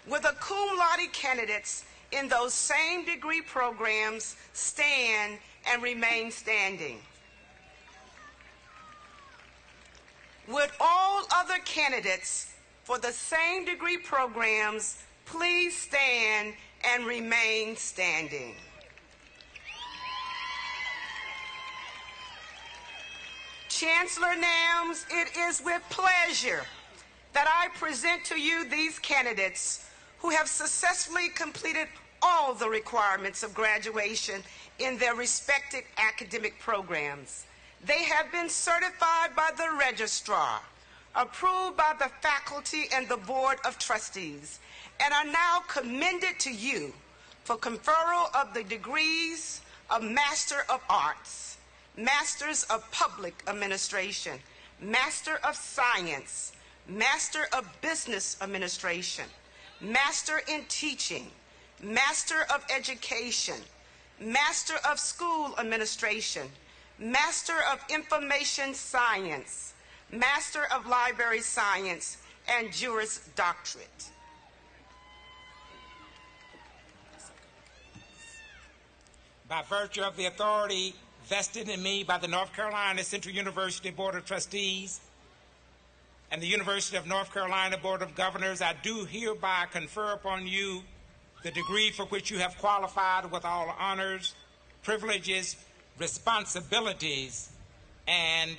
Will the cum laude candidates in those same degree programs stand and remain standing? Would all other candidates for the same degree programs please stand and remain standing? Chancellor Nams, it is with pleasure that I present to you these candidates who have successfully completed all the requirements of graduation in their respective academic programs. They have been certified by the registrar, approved by the faculty and the Board of Trustees, and are now commended to you for conferral of the degrees of Master of Arts, Masters of Public Administration, Master of Science, Master of Business Administration, Master in Teaching, Master of Education, Master of School Administration, Master of Information Science, Master of Library Science, and Juris Doctorate. By virtue of the authority vested in me by the North Carolina Central University Board of Trustees and the University of North Carolina Board of Governors, I do hereby confer upon you the degree for which you have qualified with all honors, privileges, responsibilities, and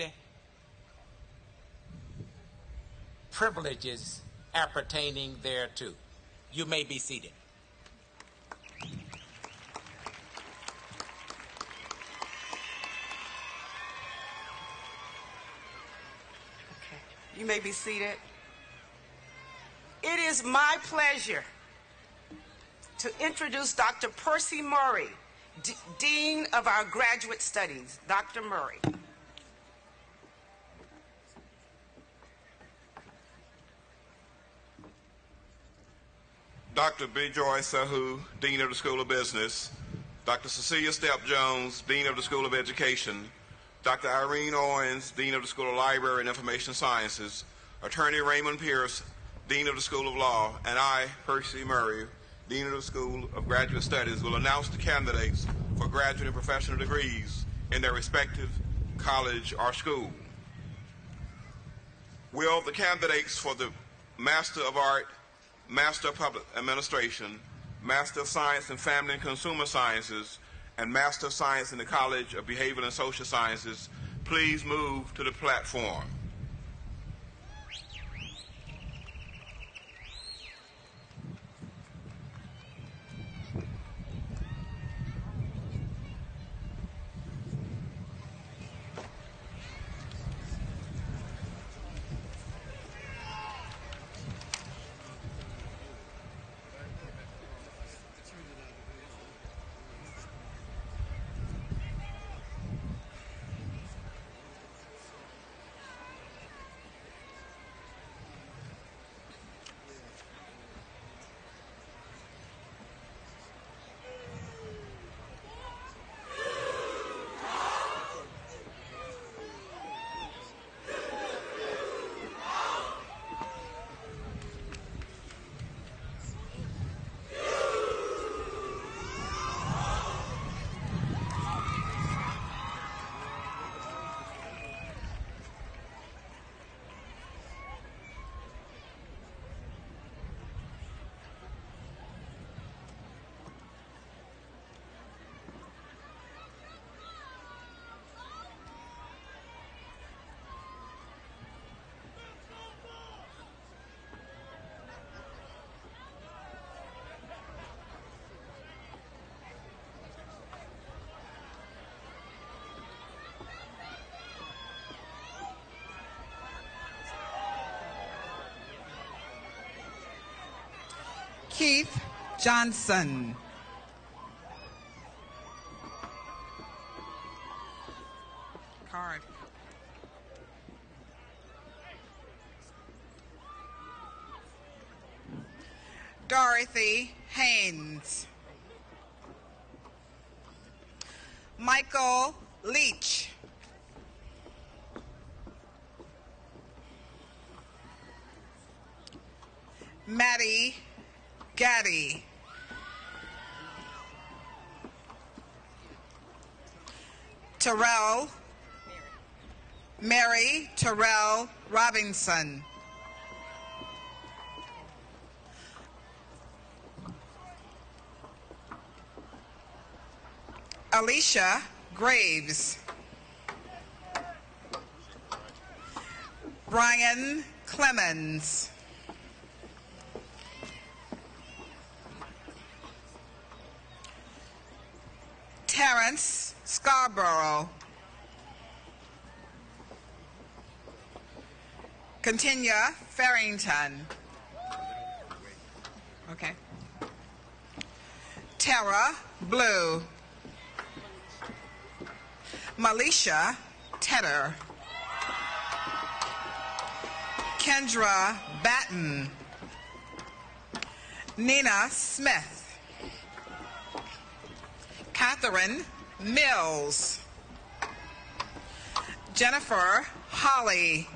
privileges appertaining thereto. You may be seated. You may be seated. It is my pleasure to introduce Dr. Percy Murray, Dean of our Graduate Studies. Dr. Murray. Dr. B. Joyce Sahu, Dean of the School of Business, Dr. Cecilia Stepp-Jones, Dean of the School of Education, Dr. Irene Owens, Dean of the School of Library and Information Sciences, Attorney Raymond Pierce, Dean of the School of Law, and I, Percy Murray, Dean of the School of Graduate Studies, will announce the candidates for graduate and professional degrees in their respective college or school. Will the candidates for the Master of Art, Master of Public Administration, Master of Science in Family and Consumer Sciences, and Master of Science in the College of Behavioral and Social Sciences please move to the platform? Keith Johnson. Card. Dorothy Haynes. Michael Leach. Maddie Gaddy. Mary Terrell Robinson. Alicia Graves. Brian Clemens. Terrence Scarborough. Continua Farrington. Okay. Tara Blue. Malisha Tedder. Kendra Batten. Nina Smith. Catherine Mills. Jennifer Holly.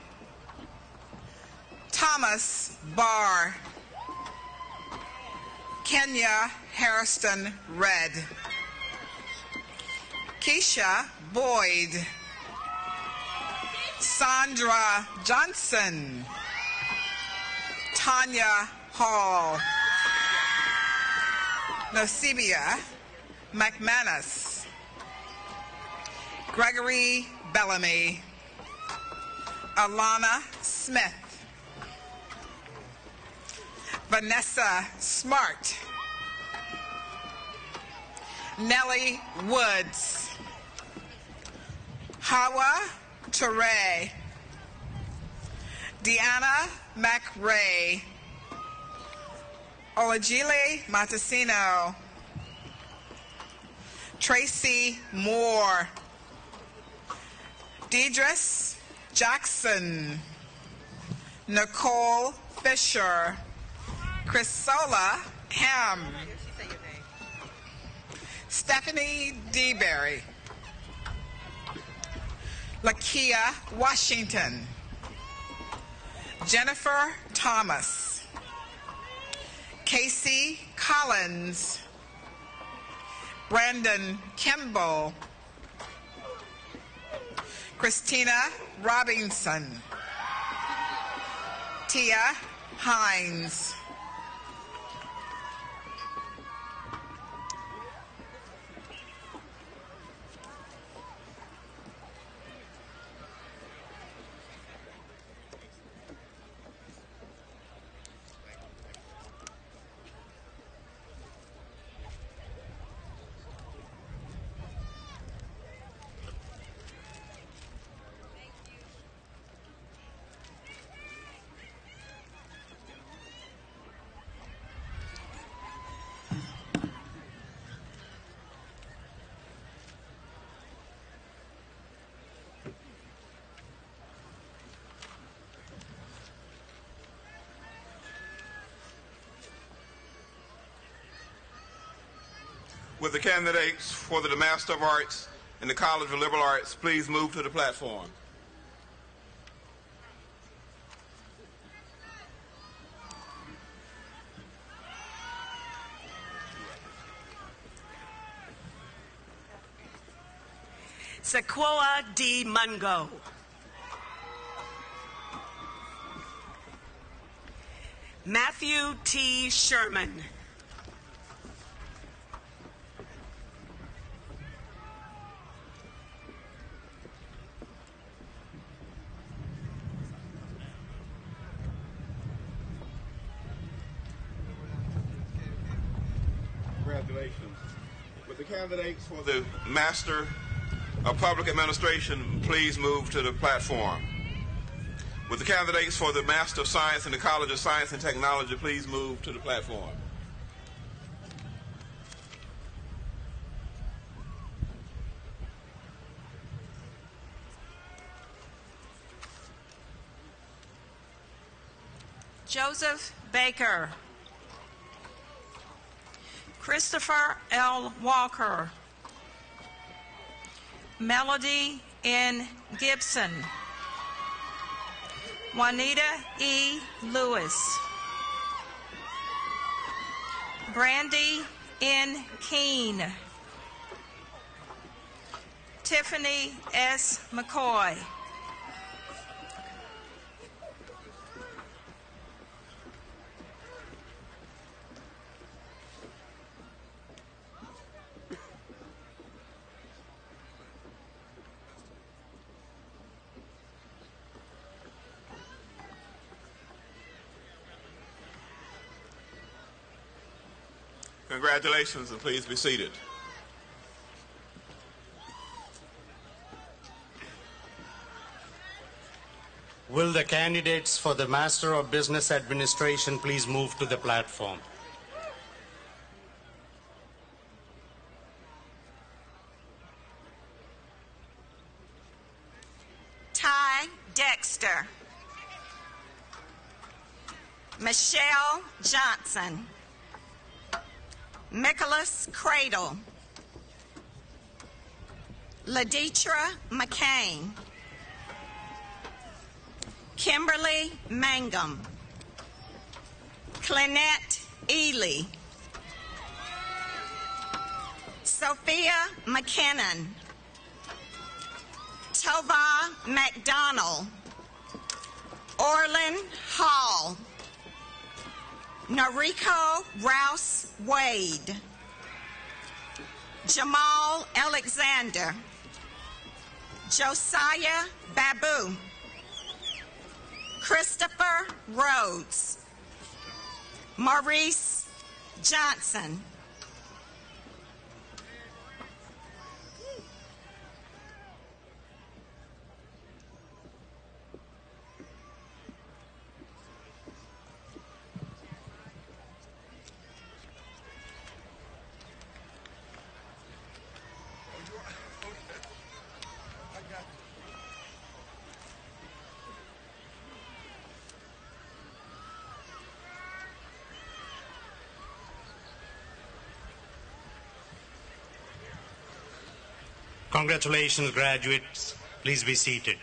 Thomas Barr. Kenya Harrison Red. Keisha Boyd. Sandra Johnson. Tanya Hall. Nosibia McManus. Gregory Bellamy. Alana Smith. Vanessa Smart. Nellie Woods. Hawa Teray. Deanna McRae. Olajile Matasino. Tracy Moore. Deidris Jackson. Nicole Fisher. Chrysola Ham. Stephanie DeBerry. Lakia Washington. Jennifer Thomas. Casey Collins. Brandon Kimball. Christina Robinson. Tia Hines. Will the candidates for the Master of Arts in the College of Liberal Arts please move to the platform? Sequoia D. Mungo. Matthew T. Sherman. Congratulations. With the candidates for the Master of Public Administration, please move to the platform. With the candidates for the Master of Science in the College of Science and Technology, please move to the platform. Joseph Baker. Christopher L. Walker. Melody N. Gibson. Juanita E. Lewis. Brandy N. Keene. Tiffany S. McCoy. Congratulations, and please be seated. Will the candidates for the Master of Business Administration please move to the platform? Ty Dexter. Michelle Johnson. Nicholas Cradle. Laditra McCain. Kimberly Mangum. Clynette Ely. Sophia McKinnon. Tova McDonald. Orlin Hall. Noriko Rouse Wade. Jamal Alexander. Josiah Babu. Christopher Rhodes. Maurice Johnson. Congratulations, graduates. Please be seated.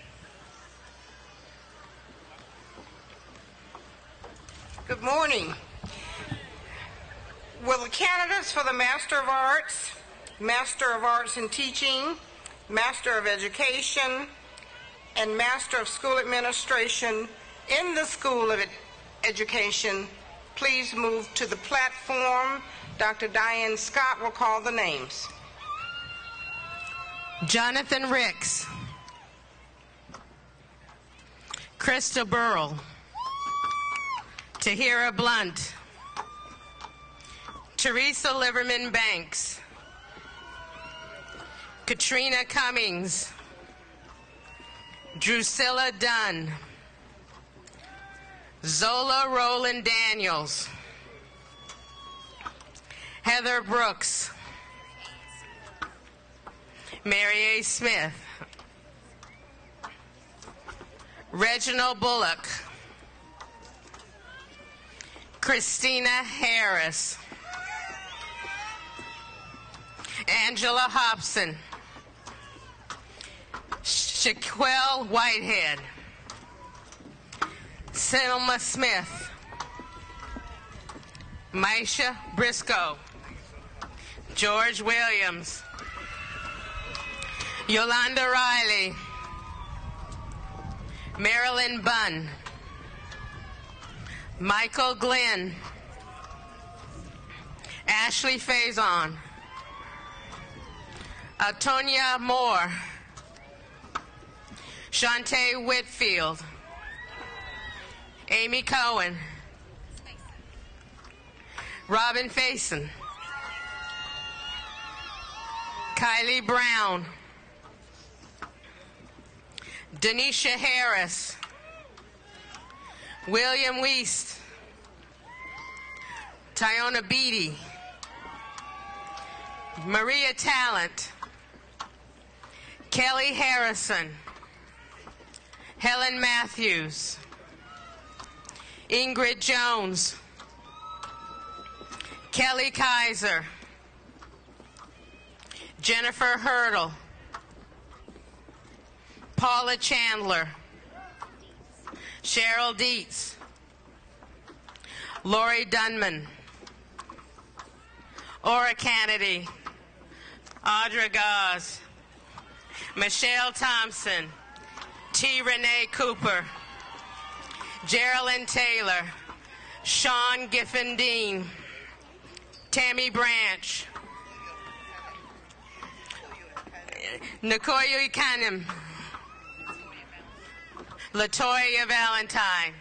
Good morning. Will the candidates for the Master of Arts, Master of Arts in Teaching, Master of Education, and Master of School Administration in the School of Education please move to the platform? Dr. Diane Scott will call the names. Jonathan Ricks. Krista Burrell. Tahira Blunt. Teresa Liverman Banks. Katrina Cummings. Drusilla Dunn. Zola Rowland Daniels. Heather Brooks. Mary A. Smith. Reginald Bullock. Christina Harris. Angela Hobson. Shaquille Whitehead. Selma Smith. Maisha Briscoe. George Williams. Yolanda Riley. Marilyn Bunn. Michael Glenn. Ashley Faison. Tonya Moore. Shantae Whitfield. Amy Cohen. Robin Faison. Kylie Brown. Denisha Harris. William Wiest. Tyona Beatty. Maria Talent. Kelly Harrison. Helen Matthews. Ingrid Jones, Kelly Kaiser, Jennifer Hurdle, Paula Chandler, Cheryl Dietz, Lori Dunman, Ora Kennedy, Audra Gaz, Michelle Thompson, T. Renee Cooper, Geraldine Taylor, Sean Giffen Dean, Tammy Branch, Nikoyo Ikanim, Latoya Valentine,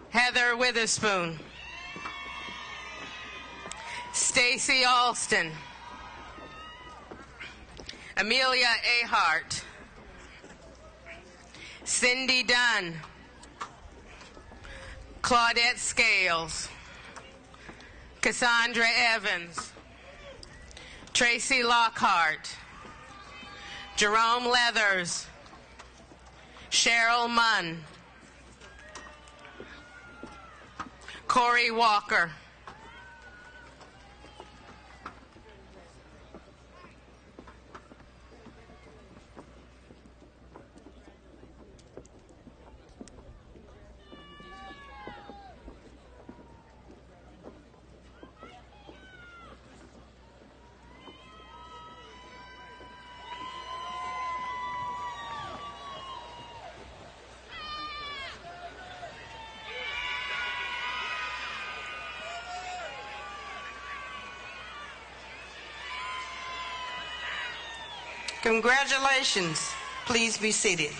Heather Witherspoon, Stacy Alston, Amelia Ahart, Cindy Dunn, Claudette Scales, Cassandra Evans, Tracy Lockhart, Jerome Leathers, Cheryl Munn, Corey Walker, Congratulations. Please be seated.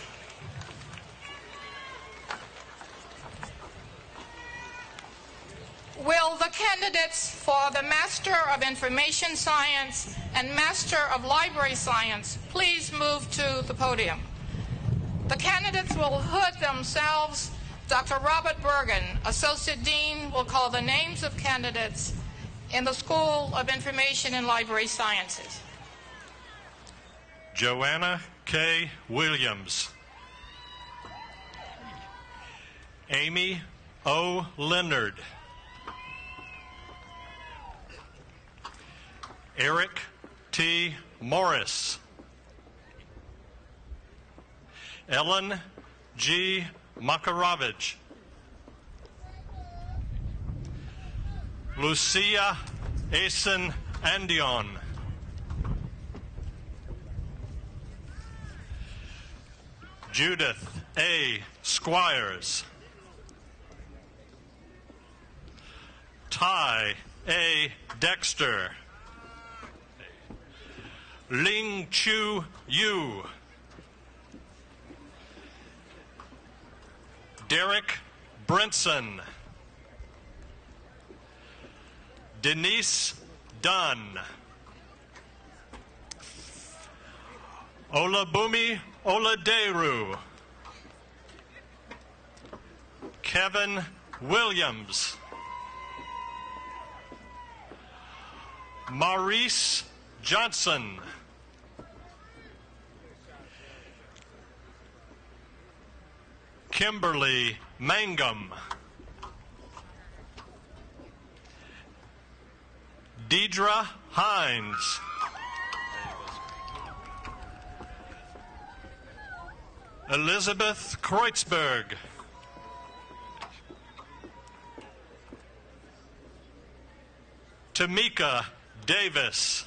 Will the candidates for the Master of Information Science and Master of Library Science please move to the podium? The candidates will hood themselves. Dr. Robert Bergen, Associate Dean, will call the names of candidates in the School of Information and Library Sciences. Joanna K. Williams, Amy O. Leonard, Eric T. Morris, Ellen G. Makarovich, Lucia Asen Andion, Judith A. Squires, Ty A. Dexter, Ling Chu Yu, Derek Brinson, Denise Dunn, Olabumi Oladeru, Kevin Williams, Maurice Johnson, Kimberly Mangum, Deidre Hines, Elizabeth Kreutzberg, Tamika Davis,